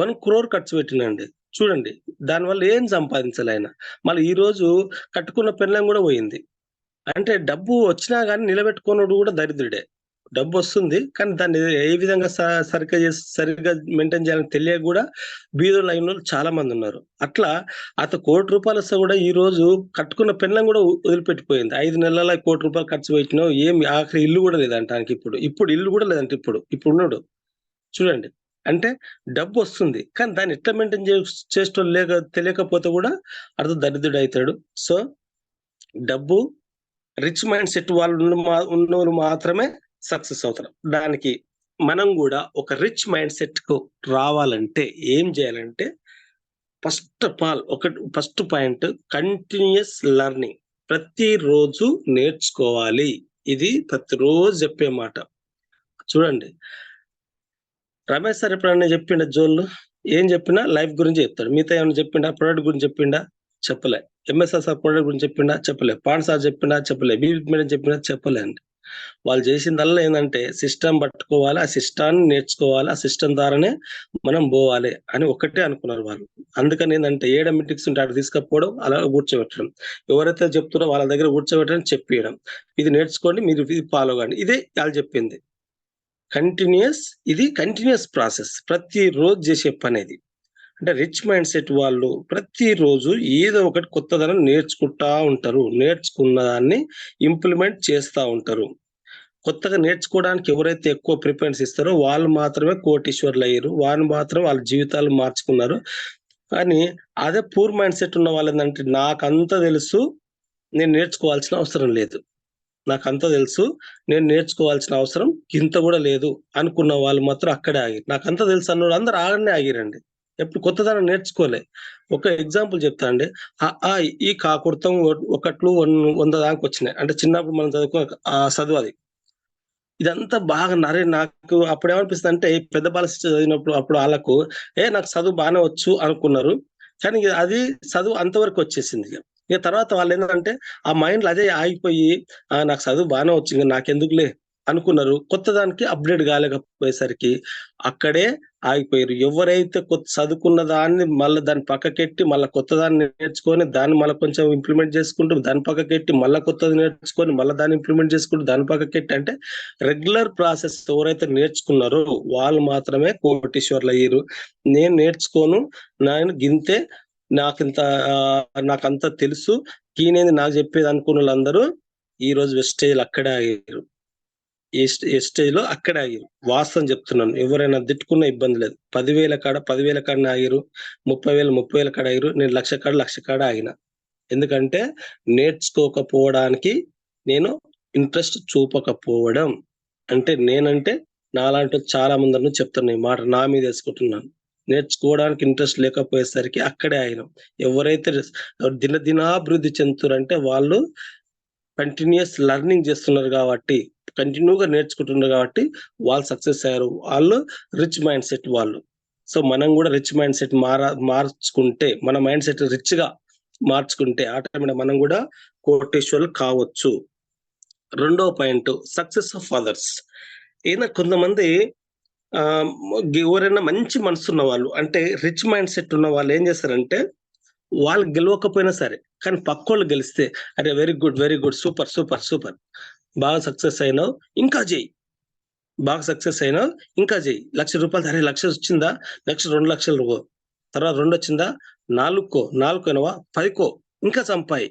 1 crore ఖర్చు పెట్టినండి. చూడండి దానివల్ల ఏం సంపాదించాలి ఆయన. మళ్ళీ ఈ రోజు కట్టుకున్న పెళ్ళం కూడా పోయింది. అంటే డబ్బు వచ్చినా కానీ నిలబెట్టుకున్నాడు కూడా దరిద్రుడే. డబ్బు వస్తుంది కానీ దాన్ని ఏ విధంగా సరిగ్గా మెయింటైన్ చేయాలని తెలియక కూడా బీదోళ్ళు అయిన వాళ్ళు చాలా మంది ఉన్నారు. అట్లా అతను ₹1,00,00,000 వస్తే కూడా ఈ రోజు కట్టుకున్న పెళ్ళం కూడా వదిలిపెట్టిపోయింది. 5 నెలల ₹1,00,00,000 ఖర్చు పెట్టినా ఏమి ఆఖరి ఇల్లు కూడా లేదంట ఆయనకి. ఇప్పుడు ఇల్లు కూడా లేదంట. ఇప్పుడు ఉన్నాడు చూడండి. అంటే డబ్బు వస్తుంది కానీ దాన్ని ఎట్లా మెయింటైన్ చేసేటోళ్ళు తెలియకపోతే కూడా అర్థం దరిద్రుడు అవుతాడు. సో డబ్బు రిచ్ మైండ్ సెట్ వాళ్ళు ఉన్నవారు మాత్రమే సక్సెస్ అవుతారు. దానికి మనం కూడా ఒక రిచ్ మైండ్ సెట్ కు రావాలంటే ఏం చేయాలంటే ఫస్ట్ పాయింట్ కంటిన్యూస్ లెర్నింగ్. ప్రతిరోజు నేర్చుకోవాలి. ఇది ప్రతిరోజు చెప్పే మాట. చూడండి రమేష్ సార్ ఎప్పుడన్నా చెప్పిండా జోన్లో? ఏం చెప్పినా లైఫ్ గురించి చెప్తాడు. మిగతా ఏమైనా చెప్పిండా? ప్రొడక్ట్ గురించి చెప్పిండా? చెప్పలే. ఎంఎస్ఆర్ సార్ ప్రొడక్ట్ గురించి చెప్పిండా? చెప్పలే. పాండ్ సార్ చెప్పిండా? చెప్పలే. బీబీ మేడం చెప్పిండా? చెప్పలే అండి. వాళ్ళు చేసిందల్లా ఏంటంటే సిస్టమ్ పట్టుకోవాలి, ఆ సిస్టాన్ని నేర్చుకోవాలి, ఆ సిస్టమ్ ద్వారానే మనం పోవాలి అని ఒకటే అనుకున్నారు వాళ్ళు. అందుకని ఏంటంటే ఏడ మీటింగ్స్ ఉంటే అక్కడ తీసుకపోవడం, అలా కూర్చోబెట్టడం, ఎవరైతే చెప్తున్నారో వాళ్ళ దగ్గర కూర్చోబెట్టడం, చెప్పియడం, ఇది నేర్చుకోండి, మీరు ఇది ఫాలో కండి. ఇదే వాళ్ళు చెప్పింది. ఇది కంటిన్యూస్ ప్రాసెస్, ప్రతిరోజు చేసే పని. ఇది అంటే రిచ్ మైండ్ సెట్ వాళ్ళు ప్రతిరోజు ఏదో ఒకటి కొత్తదనం నేర్చుకుంటా ఉంటారు. నేర్చుకున్న దాన్ని ఇంప్లిమెంట్ చేస్తూ ఉంటారు. కొత్తగా నేర్చుకోవడానికి ఎవరైతే ఎక్కువ ప్రిఫరెన్స్ ఇస్తారో వాళ్ళు మాత్రమే కోటీశ్వర్లు అయ్యారు. వాళ్ళు మాత్రం వాళ్ళ జీవితాలు మార్చుకున్నారు. కానీ అదే పూర్ మైండ్ సెట్ ఉన్న వాళ్ళు ఏంటంటే నాకంతా తెలుసు, నేను నేర్చుకోవాల్సిన అవసరం లేదు, నాకంతా తెలుసు, నేను నేర్చుకోవాల్సిన అవసరం ఇంత కూడా లేదు అనుకున్న వాళ్ళు మాత్రం అక్కడే ఆగి. నాకంతా తెలుసు అన్న వాళ్ళు అందరూ ఆగనే ఆగిరండి. ఎప్పుడు కొత్తదనం నేర్చుకోలే. ఒక ఎగ్జాంపుల్ చెప్తా అండి. ఈ కాకుర్తం 100 దాకా వచ్చినాయి. అంటే చిన్నప్పుడు మనం చదువు అది. ఇదంతా బాగా నాకు అప్పుడు ఏమనిపిస్తుంది అంటే పెద్ద బాల చదివినప్పుడు అప్పుడు వాళ్ళకు నాకు చదువు బాగానే వచ్చు అనుకున్నారు. కానీ అది చదువు అంతవరకు వచ్చేసింది. ఇక తర్వాత వాళ్ళు ఏంటంటే ఆ మైండ్లో అదే ఆగిపోయి నాకు చదువు బాగానే వచ్చింది, నాకెందుకులే అనుకున్నారు. కొత్త దానికి అప్డేట్ కాలేకపోయేసరికి అక్కడే ఆగిపోయారు. ఎవరైతే చదువుకున్న దాన్ని మళ్ళీ దాన్ని పక్కకెట్టి మళ్ళీ కొత్త దాన్ని నేర్చుకొని దాన్ని మళ్ళీ కొంచెం ఇంప్లిమెంట్ చేసుకుంటూ దాన్ని పక్కకెట్టి మళ్ళీ కొత్తది నేర్చుకొని మళ్ళీ దాన్ని ఇంప్లిమెంట్ చేసుకుంటూ దాన్ని పక్కకెట్టి, అంటే రెగ్యులర్ ప్రాసెస్ ఎవరైతే నేర్చుకున్నారో వాళ్ళు మాత్రమే కోటీశ్వర్లు అయ్యారు. నేను నేర్చుకోను, నేను గింతే, నాకంతా తెలుసు, ఈయనేది నాకు చెప్పేది అనుకున్న వాళ్ళందరూ ఈ రోజు వెస్టేజ్ అక్కడే ఆగారు. స్టేజ్ లో అక్కడే ఆగారు. వాస్తవం చెప్తున్నాను. ఎవరైనా తిట్టుకున్న ఇబ్బంది లేదు. 10,000 కాడనే ఆగారు, 30,000 కాడ ఆగారు. నేను 1,00,000 కాడ ఆగిన. ఎందుకంటే నేర్చుకోకపోవడానికి నేను ఇంట్రెస్ట్ చూపకపోవడం. అంటే నేనంటే నాలాంటి చాలా మంది చెప్తున్నాను, ఈ మాట నా మీద వేసుకుంటున్నాను. నేర్చుకోవడానికి ఇంట్రెస్ట్ లేకపోయేసరికి అక్కడే ఆగినాం. ఎవరైతే దినదినాభివృద్ధి చెందుతారంటే వాళ్ళు కంటిన్యూస్ లెర్నింగ్ చేస్తున్నారు కాబట్టి, కంటిన్యూగా నేర్చుకుంటున్నారు కాబట్టి వాళ్ళు సక్సెస్ అయ్యారు. వాళ్ళు రిచ్ మైండ్ సెట్ వాళ్ళు. సో మనం కూడా రిచ్ మైండ్ సెట్ మార్చుకుంటే, మన మైండ్ సెట్ రిచ్ గా మార్చుకుంటే ఆటోమేటిక్ మనం కూడా కోటీశ్వర్లు కావచ్చు. రెండో పాయింట్ సక్సెస్ ఆఫ్ అదర్స్. ఏదైనా కొంతమంది ఎవరైనా మంచి మనసున్న వాళ్ళు, అంటే రిచ్ మైండ్ సెట్ ఉన్న వాళ్ళు ఏం చేస్తారంటే వాళ్ళు గెలవకపోయినా సరే కానీ పక్కోళ్ళు గెలిస్తే అరే వెరీ గుడ్, సూపర్, బాగా సక్సెస్ అయినావు, ఇంకా చెయ్యి, బాగా సక్సెస్ అయినా ఇంకా చెయ్యి. ₹1,00,000 అరే 1,00,000 వచ్చిందా? నెక్స్ట్ 2,00,000 తర్వాత 2 వచ్చిందా? 4కో, 4 అయినవా 10కో ఇంకా సంపాయి.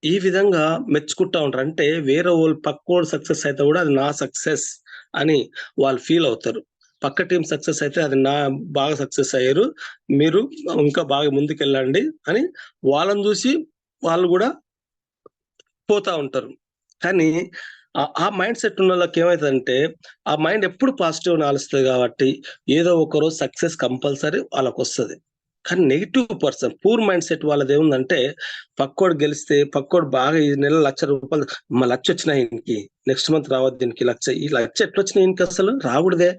ఈ విధంగా మెచ్చుకుంటా ఉంటారు. అంటే వేరే వాళ్ళు పక్కోడు సక్సెస్ అయితే కూడా అది నా సక్సెస్ అని వాళ్ళు ఫీల్ అవుతారు. పక్క టీమ్ సక్సెస్ అయితే అది బాగా సక్సెస్ అయ్యారు. మీరు ఇంకా బాగా ముందుకెళ్ళండి అని వాళ్ళని చూసి వాళ్ళు కూడా పోతా ఉంటారు. కానీ ఆ మైండ్ సెట్ ఉన్నోళ్ళకి ఏమైతదంటే ఆ మైండ్ ఎప్పుడు పాజిటివ్‌ని ఆలోచిస్తది కాబట్టి ఏదో ఒక రోజు సక్సెస్ కంపల్సరీ వాళ్ళకొస్తది. కానీ negative person poor mindset వాళ్ళదేముందంటే పక్కోడు గెలిస్తే పక్కోడు బాగా ఈ నెల ₹1,00,000 1,00,000 వచ్చినాయి ఈయనకి. నెక్స్ట్ మంత్ రావద్దు దీనికి 1,00,000 ఈ 1,00,000 ఎట్లొచ్చినాయి ఈయనకసలు? రాకూడదే.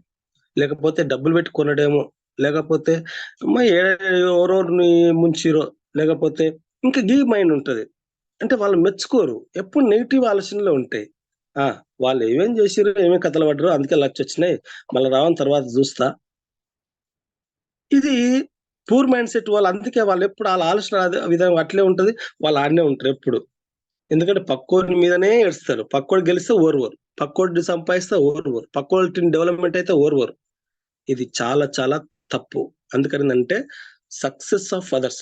లేకపోతే డబ్బులు పెట్టి కొనడేమో. లేకపోతే ఎవరెవరిని ముంచిరో. లేకపోతే ఇంకా మైండ్ ఉంటది. అంటే వాళ్ళు మెచ్చుకోరు. ఎప్పుడు నెగెటివ్ ఆలోచనలే ఉంటాయి. ఆ! వాళ్ళు ఏమేం చేసిర్రు, ఏమేం కథలు పడ్డారో అందుకే 1,00,000 వచ్చినాయి. మళ్ళా రావని తర్వాత చూస్తా. ఇది పూర్ మైండ్ సెట్ వాళ్ళు. అందుకే వాళ్ళెప్పుడు ఆళ్ళ ఆలోచన విధానం అట్లే ఉంటది. వాళ్ళు ఆడనే ఉంటారు ఎప్పుడు. ఎందుకంటే పక్కోడి మీదనే ఏడుస్తారు. పక్కోడు గెలిస్తే ఓర్వరు. పక్కోడు సంపాదిస్తే ఓర్వరు. పక్కోడి టీమ్ డెవలప్‌మెంట్ అయితే ఓర్వరు. ఇది చాలా చాలా తప్పు. అందుకనేందంటే సక్సెస్ ఆఫ్ అదర్స్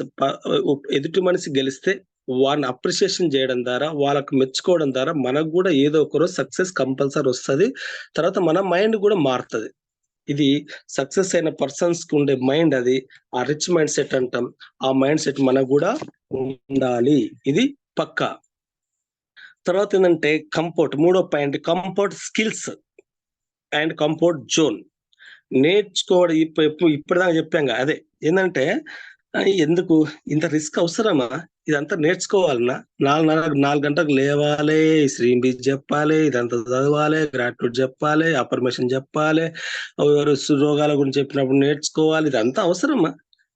ఎదుటి మనిషి గెలిస్తే వాడిని అప్రిషియేషన్ చేయడం ద్వారా, వాళ్ళకి మెచ్చుకోవడం ద్వారా మనకు గూడా ఏదో ఒక రోజు సక్సెస్ కంపల్సరీ వస్తది. తర్వాత మన మైండ్ గూడా మారుతది. ఇది సక్సెస్ అయిన పర్సన్స్‌కి ఉండే మైండ్ అది. ఆ రిచ్ మైండ్ సెట్ అంటాం. ఆ మైండ్ సెట్ మనకు గూడా ఉండాలి. ఇది పక్కా. తర్వాత ఏందంటే మూడో point comfort skills and comfort zone. నేర్చుకోవడం ఇప్పటిదాకా చెప్పాంగా అదే. ఏందంటే ఎందుకు ఇంత రిస్క్ అవసరమా? ఇదంతా నేర్చుకోవాలనా? 4 గంటలకు లేవాలే, శ్రీం బీచ్ జెప్పాలే, ఇదంతా చదవాలే, గ్రాట్యూడ్ జెప్పాలే, అఫర్మేషన్ జెప్పాలే, ఎవరు రోగాల గురించి చెప్పినప్పుడు నేర్చుకోవాలి. ఇదంతా అవసరమా?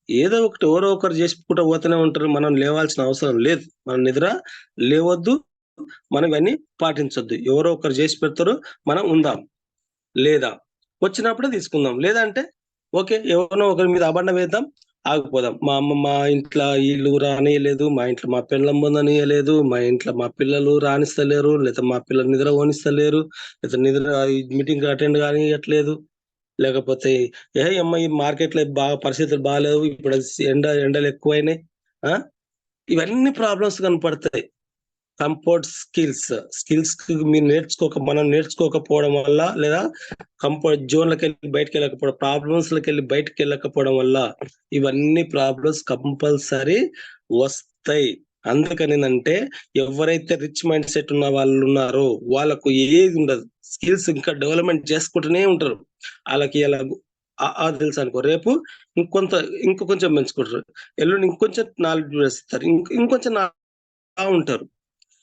ఏదో ఒకటి ఎవరో ఒకరు చేసుకుంటూ పోతూనే ఉంటారు. మనం లేవాల్సిన అవసరం లేదు. మనం నిద్ర లేవొద్దు. మనం ఇవన్నీ పాటించొద్దు. ఎవరో ఒకరు చేసి పెడతారు. మనం ఉందాం. లేదా వచ్చినప్పుడే తీసుకుందాం. లేదంటే ఓకే. ఎవరినో ఒకరి మీద అబండం వేద్దాం. ఆగిపోదాం. మా ఇంట్లో ఈళ్ళు రానీయలేదు. మా ఇంట్లో మా పెళ్ళాం పొందనీయలేదు. మా ఇంట్లో మా పిల్లలు రానిస్తలేరు. లేదా మా పిల్లలు నిద్ర పోనిస్తలేరు. లేదా మీటింగ్ అటెండ్ కానీయట్లేదు. లేకపోతే అమ్మ ఈ మార్కెట్‌లో బాగా పరిస్థితులు బాలేవు. ఇప్పుడు ఎండలు ఎక్కువైనాయి. ఆ! ఇవన్నీ ప్రాబ్లమ్స్ కనపడతాయి. కంఫర్ట్ స్కిల్స్‌కి మనం నేర్చుకోకపోవడం వల్ల లేదా కంఫర్ట్ జోన్‌లకెళ్ళి బయటికెళ్ళకపోవడం, ప్రాబ్లమ్స్‌లకెళ్ళి బయటికెళ్ళకపోవడం వల్ల ఇవన్నీ ప్రాబ్లమ్స్ కంపల్సరీ వస్తాయి. అందుకనేందంటే ఎవరైతే రిచ్ మైండ్ సెట్ ఉన్న వాళ్ళున్నారో వాళ్ళకు ఏది ఉండదు. స్కిల్స్ ఇంకా డెవలప్‌మెంట్ చేసుకుంటూనే ఉంటారు. ఆళ్ళకి తెలుసనుకో రేపు ఇంకో కొంచెం పెంచుకుంటారు. ఎల్లుండి ఇంకొంచెం నాలెడ్జ్ పెంచుతారు. ఇంకొంచెం ఉంటారు.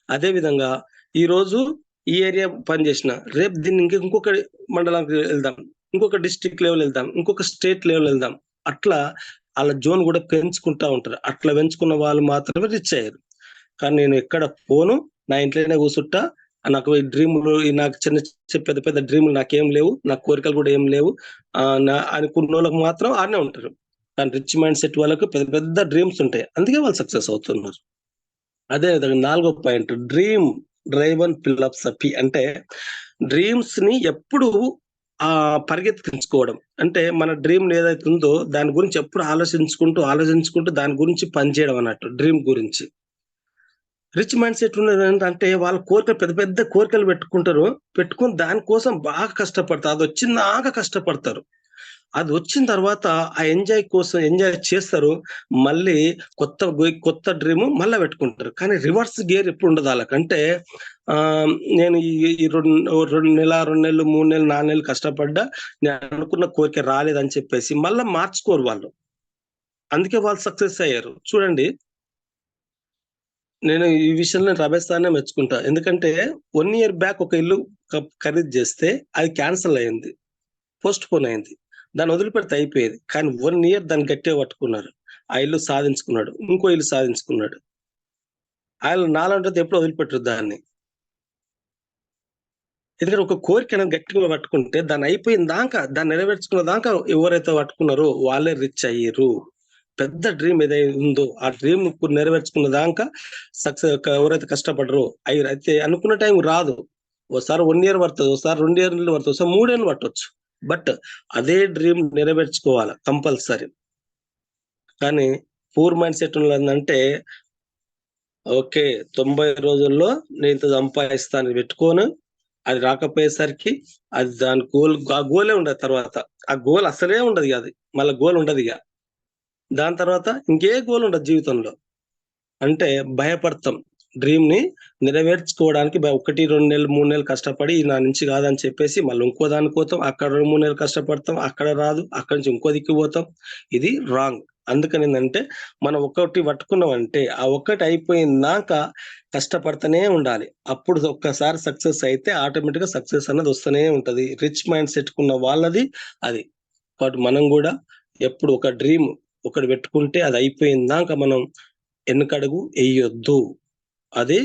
అదే విధంగా ఈరోజు ఈ ఏరియా పని చేసిన రేపు దీన్ని ఇంకొక మండలానికి వెళ్దాం, ఇంకొక డిస్ట్రిక్ట్ లెవెల్ వెళ్దాం, ఇంకొక స్టేట్ లెవెల్ వెళ్దాం. అట్లా వాళ్ళ జోన్ కూడా పెంచుకుంటా ఉంటారు. అట్లా పెంచుకున్న వాళ్ళు మాత్రమే రిచ్ అయ్యారు. కానీ నేను ఎక్కడ పోను, నా ఇంట్లోనే కూర్చుంటా. నాకు ఈ డ్రీములు నాకు పెద్ద పెద్ద డ్రీములు నాకేం లేవు. నాకు కోరికలు కూడా ఏం లేవు. అనుకున్నోళ్ళకి మాత్రం ఆడనే ఉంటారు. కానీ రిచ్ మైండ్ సెట్ వాళ్ళకు పెద్ద పెద్ద డ్రీమ్స్ ఉంటాయి. అందుకే వాళ్ళు సక్సెస్ అవుతున్నారు. అదే విధంగా 4వ పాయింట్ డ్రీమ్ డ్రైవన్ ఫిలాసఫీ అంటే డ్రీమ్స్‌ని ఎప్పుడు పరిగెత్తించుకోవడం. అంటే మన డ్రీమ్ ఏదైతే ఉందో దాని గురించి ఎప్పుడు ఆలోచించుకుంటూ దాని గురించి పనిచేయడం అన్నట్టు డ్రీమ్ గురించి. రిచ్ మైండ్ సెట్ ఉన్నదేంటంటే వాళ్ళ కోరికలు పెద్ద పెద్ద కోరికలు పెట్టుకొని దాని కోసం బాగా కష్టపడతారు. అదొచ్చిందాకా కష్టపడతారు. అదొచ్చిన తర్వాత ఆ ఎంజాయ్ చేస్తారు. మళ్ళీ కొత్త డ్రీమ్ మళ్ళా పెట్టుకుంటారు. కానీ రివర్స్ గేర్ ఎప్పుడుండదు ఆళ్ళకంటే నేను ఈ 2 నెలలు, 3 నెలలు, 4 నెలలు కష్టపడ్డా నేను అనుకున్న కోరిక రాలేదని చెప్పేసి మళ్ళా మార్చుకోరు వాళ్ళు. అందుకే వాళ్ళు సక్సెస్ అయ్యారు. చూడండి నేను ఈ విషయంలో రమేష్ సార్‌నే మెచ్చుకుంటా. ఎందుకంటే 1 ఇయర్ బ్యాక్ ఒక ఇల్లు ఖరీదు చేస్తే అది క్యాన్సెల్ అయింది. పోస్ట్‌పోన్ అయింది. దాన్ని వదిలిపెడితే అయిపోయేది. కానీ 1 ఇయర్ దాన్ని గట్టిగా పట్టుకున్నారు. ఆ ఇల్లు సాధించుకున్నాడు. ఇంకో ఇల్లు సాధించుకున్నాడు. ఆళ్ళు నాలాంటోళ్ళు ఎప్పుడు వదిలిపెట్టరు దాన్ని. ఎందుకంటే ఒక కోరిక అనేది గట్టిగా పట్టుకుంటే దాన్ని అయిపోయిన దాకా దాన్ని నెరవేర్చుకున్న దాకా ఎవరైతే పట్టుకున్నారో వాళ్ళే రిచ్ అయ్యిర్రు. పెద్ద డ్రీమ్ ఏదైతే ఉందో ఆ డ్రీమ్ నెరవేర్చుకున్న దాకా ఎవరైతే కష్టపడరో అయితే అనుకున్న టైం రాదు. ఒకసారి 1 year పడుతుంది, ఒకసారి 2 years పడుతుంది, ఒకసారి 3 ఏళ్ళు పట్టవచ్చు. బట్ అదే డ్రీమ్ నెరవేర్చుకోవాలి కంపల్సరీ. కానీ పూర్ మైండ్ సెట్ ఉన్నదంటే ఓకే 90 రోజుల్లో నేను ఇంత సంపాదిస్తాను పెట్టుకోను, అది రాకపోయేసరికి అది దాని ఆ గోలే ఉండదు. తర్వాత ఆ గోల్ అసలే ఉండదు, అది మళ్ళీ గోల్ ఉండదు. ఇక దాని తర్వాత ఇంకే గోల్ ఉండదు జీవితంలో. అంటే భయపడతాం డ్రీమ్ ని నెరవేర్చుకోవడానికి. 1, 2 నెలలు 3 నెలలు కష్టపడి నా నుంచి కాదని చెప్పేసి మళ్ళీ ఇంకో దానికి పోతాం, అక్కడ 2, 3 నెలలు కష్టపడతాం, అక్కడ రాదు, అక్కడి నుంచి ఇంకో దిక్కు పోతాం. ఇది రాంగ్. అందుకని ఏంటంటే మనం ఒకటి పట్టుకున్నామంటే ఆ ఒక్కటి అయిపోయినాక కష్టపడుతూనే ఉండాలి. అప్పుడు ఒక్కసారి సక్సెస్ అయితే ఆటోమేటిక్ గా సక్సెస్ అనేది వస్తూనే ఉంటది. రిచ్ మైండ్ సెట్ కున్న వాళ్ళది అది. కాబట్టి మనం కూడా ఎప్పుడు ఒక డ్రీమ్ ఒకటి పెట్టుకుంటే అది అయిపోయిందాక మనం వెనకడుగు వేయొద్దు. అది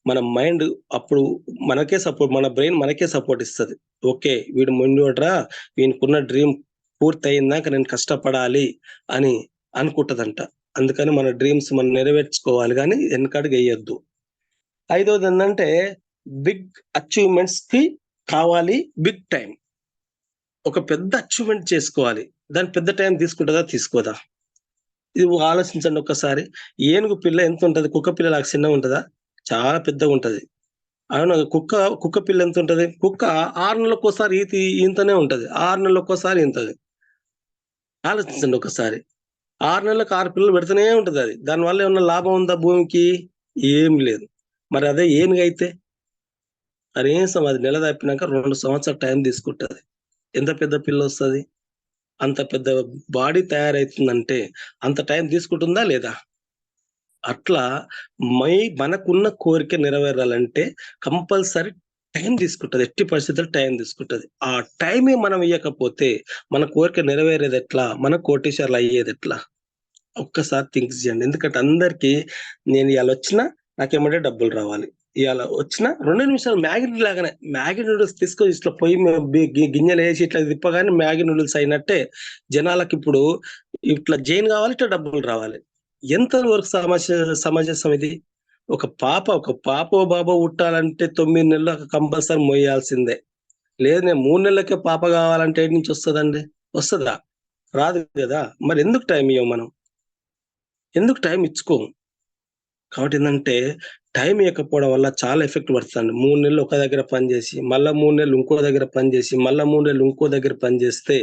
మన మైండ్ అప్పుడు మనకే సపోర్ట్, మన బ్రెయిన్ మనకే సపోర్ట్ ఇస్తుంది. ఓకే వీడు ముందురా, వీనికున్న డ్రీమ్ పూర్తి అయిందాక నేను కష్టపడాలి అని అనుకుంటదంట. అందుకని మన డ్రీమ్స్ మనం నెరవేర్చుకోవాలి, కానీ వెనకడుగు వేయొద్దు. 5వది ఏంటంటే బిగ్ అచీవ్మెంట్స్ కి కావాలి బిగ్ టైం. ఒక పెద్ద అచీవ్మెంట్ చేసుకోవాలి, దాని పెద్ద టైం తీసుకుంటుందా తీసుకోదా? ఇది ఆలోచించండి ఒక్కసారి. ఏనుగు పిల్ల ఎంత ఉంటది? కుక్క పిల్ల లాగా చిన్నగా ఉంటదా? చాలా పెద్దగా ఉంటది. అవును. కుక్క పిల్ల ఎంత ఉంటది? కుక్క 6 నెలలకోసారి ఈతనే ఉంటది. 6 నెలలకోసారి ఈతది. ఆలోచించండి ఒకసారి. 6 నెలలకు 6 పిల్లలు పెడుతూనే ఉంటది. అది దానివల్ల ఏమన్నా లాభం ఉందా భూమికి? ఏం లేదు. మరి అదే ఏనుగు అయితే కనీసం అది నెల తప్పినాక 2 సంవత్సరాలు టైం తీసుకుంటది. ఎంత పెద్ద పిల్ల వస్తుంది? అంత పెద్ద బాడీ తయారైతుందంటే అంత టైం తీసుకుంటుందా లేదా? అట్లా మనకున్న కోరిక నెరవేరాలంటే కంపల్సరీ టైం తీసుకుంటది. ఎట్టి పరిస్థితుల్లో టైం తీసుకుంటది. ఆ టైమే మనం ఇవ్వకపోతే మన కోరిక నెరవేరేది ఎట్లా? మన కోటీశ్వర్లు అయ్యేది ఎట్లా? ఒక్కసారి థింక్ చేయండి. ఎందుకంటే అందరికి నేను ఇవాళ వచ్చినా నాకేమంటే డబ్బులు రావాలి, ఇవాళ వచ్చిన 2 నిమిషాలు మ్యాగీ లాగానే మ్యాగీ నూడిల్స్ తీసుకొని ఇట్లా పొయ్యి గింజలు వేసి ఇట్లా తిప్పగానే మ్యాగీ నూడిల్స్ అయినట్టే జనాలకు ఇప్పుడు ఇట్లా జైన్ కావాలి, ఇట్లా డబ్బులు రావాలి. ఎంత వరకు సమంజసం ఇది? ఒక పాప బాబో పుట్టాలంటే 9 నెలలు కంపల్సరీ మోయాల్సిందే. లేదు నేను 3 నెలలకే పాప కావాలంటే ఏడు నుంచి వస్తుందండి? వస్తుందా? రాదు కదా. మరి ఎందుకు టైం ఇవ్వం మనం? ఎందుకు టైం ఇచ్చుకోము? కాబట్టి ఏంటంటే టైం ఇవ్వకపోవడం వల్ల చాలా ఎఫెక్ట్ పడుతుంది. 3 నెలలు ఒక దగ్గర పనిచేసి మళ్ళా 3 నెలలు ఇంకో దగ్గర పనిచేసి మళ్ళా 3 నెలలు ఇంకో దగ్గర పనిచేస్తే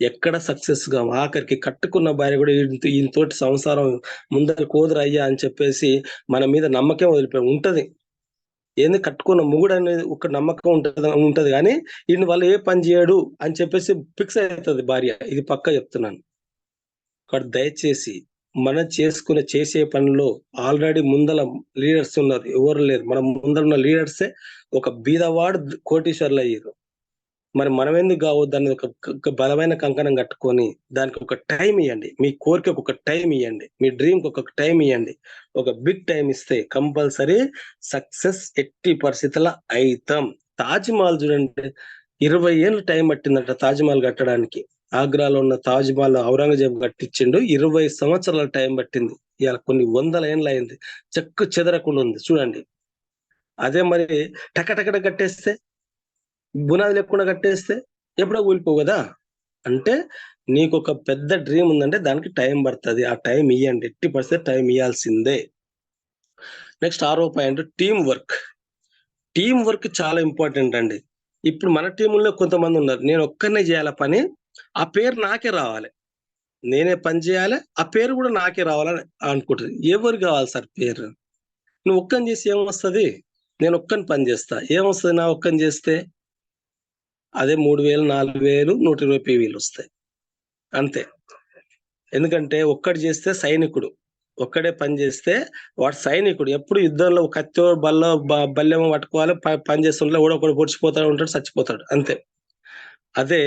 ఎక్కడ సక్సెస్ గా, ఆఖరికి కట్టుకున్న భార్య కూడా ఈయనతోటి సంసారం ముందర కోదరయ్యా అని చెప్పేసి మన మీద నమ్మకం వదిలిపోయి ఉంటది. ఏంది కట్టుకున్న మొగుడు అనేది ఒక నమ్మకం ఉంటది కానీ ఈయన వల్ల ఏ పని చేయడు అని చెప్పేసి ఫిక్స్ అవుతుంది భార్య. ఇది పక్కా చెప్తున్నాను. కాబట్టి దయచేసి మనం చేసే పనిలో ఆల్రెడీ ముందల లీడర్స్ ఉన్నారు, ఎవరు లేరు. మన ముందర ఉన్న లీడర్సే ఒక బీదవాడు కోటీశ్వర్లు అయ్యారు. మరి మనం ఎందుకు కావద్దు అనేది ఒక బలమైన కంకణం కట్టుకొని దానికి ఒక టైం ఇవ్వండి. మీ కోరికకు ఒక టైం ఇవ్వండి, మీ డ్రీమ్ కి ఒక టైం ఇవ్వండి. ఒక బిగ్ టైం ఇస్తే కంపల్సరీ సక్సెస్ ఎట్టి పరిస్థితుల్లో అవుతాం. తాజ్మహల్ చూడండి, 20 ఏళ్ళు టైం పట్టిందంట తాజ్మహల్ కట్టడానికి. ఆగ్రాలో ఉన్న తాజ్మహల్ ఔరంగజేబు కట్టించిండు, 20 సంవత్సరాల టైం పట్టింది. ఇవాళ కొన్ని 100 ఏళ్ళు అయింది, చెక్కు చెదరకుండా ఉంది చూడండి. అదే మరి టకటకట కట్టేస్తే, బునాది లేకుండా కట్టేస్తే ఎప్పుడో కూలిపోవు కదా. అంటే నీకు ఒక పెద్ద డ్రీమ్ ఉందంటే దానికి టైం పడుతుంది. ఆ టైం ఇవ్వండి, ఎట్టి పరిస్థితి టైం ఇవ్వాల్సిందే. నెక్స్ట్ 6వ point team work. Team work చాలా ఇంపార్టెంట్ అండి. ఇప్పుడు మన టీంలో కొంతమంది ఉన్నారు, నేను ఒక్కనే చేయాల పని, ఆ పేరు నాకే రావాలి, నేనే పని చేయాలి, ఆ పేరు కూడా నాకే రావాలని అనుకుంటుంది. ఎవరు కావాలి సార్ పేరు? నువ్వు ఒక్కని చేసి ఏమొస్తుంది? నేను ఒక్కని పని చేస్తా, ఏమొస్తుంది నా ఒక్కని చేస్తే? అదే 3000, 4000, 120 PVలు వస్తాయి అంతే. ఎందుకంటే ఒక్కటి చేస్తే సైనికుడు, ఒక్కడే పని చేస్తే వాడు సైనికుడు. ఎప్పుడు యుద్ధంలో కత్తి బల్లెమో పట్టుకోవాలి, పని చేస్తుంటే ఒకడు పొడిచిపోతాడు, ఉంటాడు, చచ్చిపోతాడు అంతే. అదే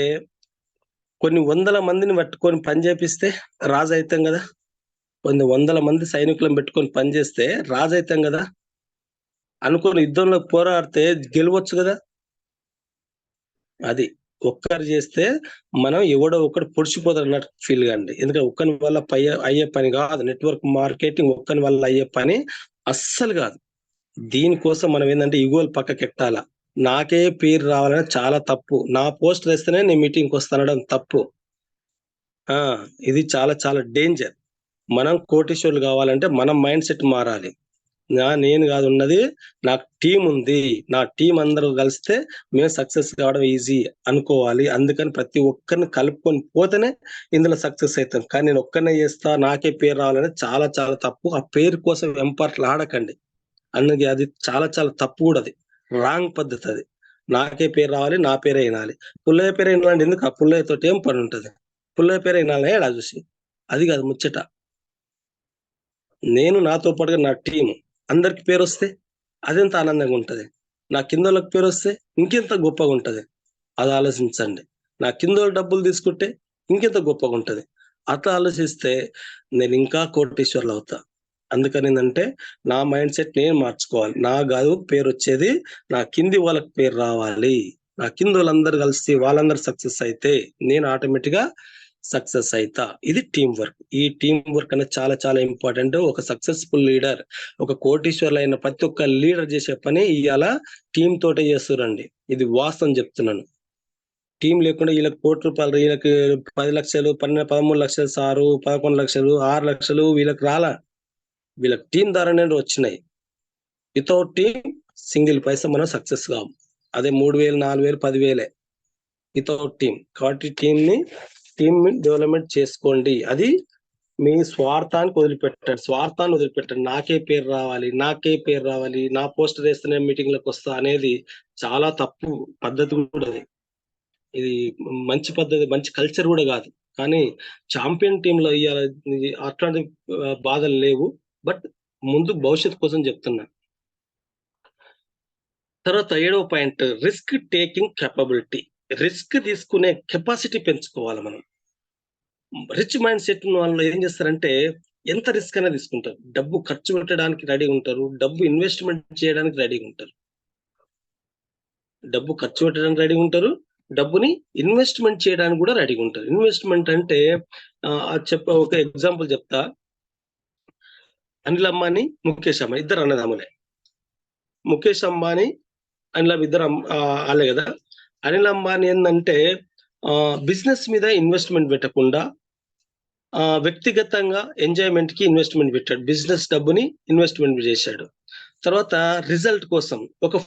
కొన్ని 100 మందిని పట్టుకొని పని చేపిస్తే రాజు అవుతాం కదా. కొన్ని 100 మంది సైనికులను పెట్టుకొని పని చేస్తే రాజు అవుతాం కదా. అనుకుని యుద్ధంలో పోరాడితే గెలవచ్చు కదా. అది ఒక్కరు చేస్తే మనం ఎవడో ఒకటి పొడిచిపోతారు అన్నట్టు ఫీల్ కండి. ఎందుకంటే ఒక్కని వల్ల అయ్యే పని కాదు. నెట్వర్క్ మార్కెటింగ్ ఒక్కని వల్ల అయ్యే పని అస్సలు కాదు. దీనికోసం మనం ఏంటంటే ఇగోలు పక్కకెట్టాలా. నాకే పేరు రావాలని చాలా తప్పు. నా పోస్ట్ వేస్తేనే నేను మీటింగ్కి వస్తానడం తప్పు. ఇది చాలా చాలా డేంజర్. మనం కోటీశ్వరులు కావాలంటే మనం మైండ్ సెట్ మారాలి. నేను కాదు ఉన్నది, నాకు టీం ఉంది. నా టీం అందరూ కలిస్తే మేము సక్సెస్ కావడం ఈజీ అనుకోవాలి. అందుకని ప్రతి ఒక్కరిని కలుపుకొని పోతేనే ఇందులో సక్సెస్ అవుతాం. కానీ నేను ఒక్కనే చేస్తా, నాకే పేరు రావాలని చాలా చాలా తప్పు. ఆ పేరు కోసం వెంపర్లు ఆడకండి. అందుకే అది చాలా చాలా తప్పు కూడా. అది రాంగ్ పద్ధతి. అది నాకే పేరు రావాలి, నా పేరే వినాలి. పుల్లయ్య పేరే వినాలంటే ఎందుకు? ఆ పుల్లయ్య తోటి ఏం పని ఉంటది? పుల్లయ్య పేరే వినాలనే ఏడా చూసి. అది కాదు ముచ్చట. నేను నాతో పాటుగా నా టీం అందరికి పేరు వస్తే అదెంత ఆనందంగా ఉంటది. నా కిందోళ్ళకి పేరు వస్తే ఇంకెంత గొప్పగా ఉంటది. అది ఆలోచించండి. నా కిందోళ్ళు డబ్బులు తీసుకుంటే ఇంకెంత గొప్పగా ఉంటది. అట్లా ఆలోచిస్తే నేను ఇంకా కోటీశ్వర్లు అవుతా. అందుకని ఏంటంటే నా మైండ్ సెట్ నేను మార్చుకోవాలి. నా కాదు పేరు వచ్చేది, నా కింది వాళ్ళకి పేరు రావాలి. నా కింద వాళ్ళందరూ కలిసి వాళ్ళందరూ సక్సెస్ అయితే నేను ఆటోమేటిక్ గా సక్సెస్ అయితా. ఇది టీం వర్క్. ఈ టీం వర్క్ అనేది చాలా చాలా ఇంపార్టెంట్. ఒక సక్సెస్ఫుల్ లీడర్, ఒక కోటీశ్వర్లు అయిన ప్రతి ఒక్క లీడర్ చేసే పని ఇవాళ టీం తోటే చేస్తురండి. ఇది వాస్తవం చెప్తున్నాను. టీం లేకుండా వీళ్ళకి ₹1,00,00,000, వీళ్ళకి 10 లక్షలు, 13 లక్షలు సారు, 11 లక్షలు, 6 లక్షలు వీళ్ళకి రాలా. వీళ్ళకి టీం ద్వారానే వచ్చినాయి. వితౌట్ టీం సింగిల్ పైసా మనం సక్సెస్ కావు. అదే 3,000, 4,000, 10,000 వితౌట్ టీం. కాబట్టి టీం డెవలప్మెంట్ చేసుకోండి. అది మీ స్వార్థానికి వదిలిపెట్టండి. స్వార్థాన్ని వదిలిపెట్టండి. నాకే పేరు రావాలి, నాకే పేరు రావాలి, నా పోస్టర్ వేస్తేనే మీటింగ్లకు వస్తా అనేది చాలా తప్పు పద్ధతి కూడా. అది ఇది మంచి పద్ధతి, మంచి కల్చర్ కూడా కాదు. కానీ చాంపియన్ టీంలో అట్లాంటి బాధలు లేవు. బట్ ముందు భవిష్యత్తు కోసం చెప్తున్నా. తర్వాత 7వ point, risk taking capability. Risk తీసుకునే కెపాసిటీ పెంచుకోవాలి మనం. రిచ్ మైండ్ సెట్ ఉన్న వాళ్ళు ఏం చేస్తారంటే ఎంత రిస్క్ అయినా తీసుకుంటారు. డబ్బు ఖర్చు పెట్టడానికి రెడీ ఉంటారు, డబ్బు ఇన్వెస్ట్మెంట్ చేయడానికి రెడీ ఉంటారు. డబ్బు ఖర్చు పెట్టడానికి రెడీ ఉంటారు, డబ్బుని ఇన్వెస్ట్మెంట్ చేయడానికి కూడా రెడీగా ఉంటారు. ఇన్వెస్ట్మెంట్ అంటే ఒక ఎగ్జాంపుల్ చెప్తా. అనిల్ అంబానీ, ముఖేష్ అంబానీ ఇద్దరు అన్నదమ్ములే. ముఖేష్ అంబానీ, అనిల్ ఇద్దరు వాళ్ళే కదా. అనిల్ అంబానీ ఏంటంటే బిజినెస్ మీద ఇన్వెస్ట్మెంట్ పెట్టకుండా వ్యక్తిగతంగా ఎంజాయ్మెంట్ కి ఇన్వెస్ట్మెంట్ పెట్టాడు. బిజినెస్ డబ్బుని ఇన్వెస్ట్మెంట్ చేశాడు. తర్వాత రిజల్ట్ కోసం ఒక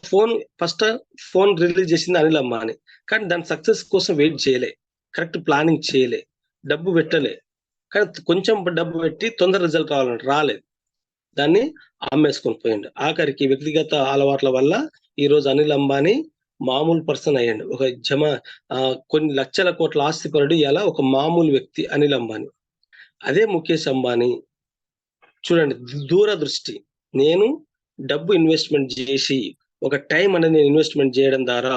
ఫస్ట్ ఫోన్ రిలీజ్ చేసింది అనిల్ అంబానీ. కానీ దాని సక్సెస్ కోసం వెయిట్ చేయలే, కరెక్ట్ ప్లానింగ్ చేయలే, డబ్బు పెట్టలే. కానీ కొంచెం డబ్బు పెట్టి తొందర రిజల్ట్ రావాలంటే రాలేదు. దాన్ని అమ్మేసుకొని పోయిండు. ఆఖరికి వ్యక్తిగత అలవాట్ల వల్ల ఈ రోజు అనిల్ అంబానీ మామూలు పర్సన్ అయ్యాడు. ఒక కొన్ని లక్షల కోట్ల ఆస్తిపరుడు ఇలా ఒక మామూలు వ్యక్తి అనిల్ అంబానీ. అదే ముఖేష్ అంబానీ చూడండి, దూరదృష్టి. నేను డబ్బు ఇన్వెస్ట్మెంట్ చేసి ఒక టైం అనేది నేను ఇన్వెస్ట్మెంట్ చేయడం ద్వారా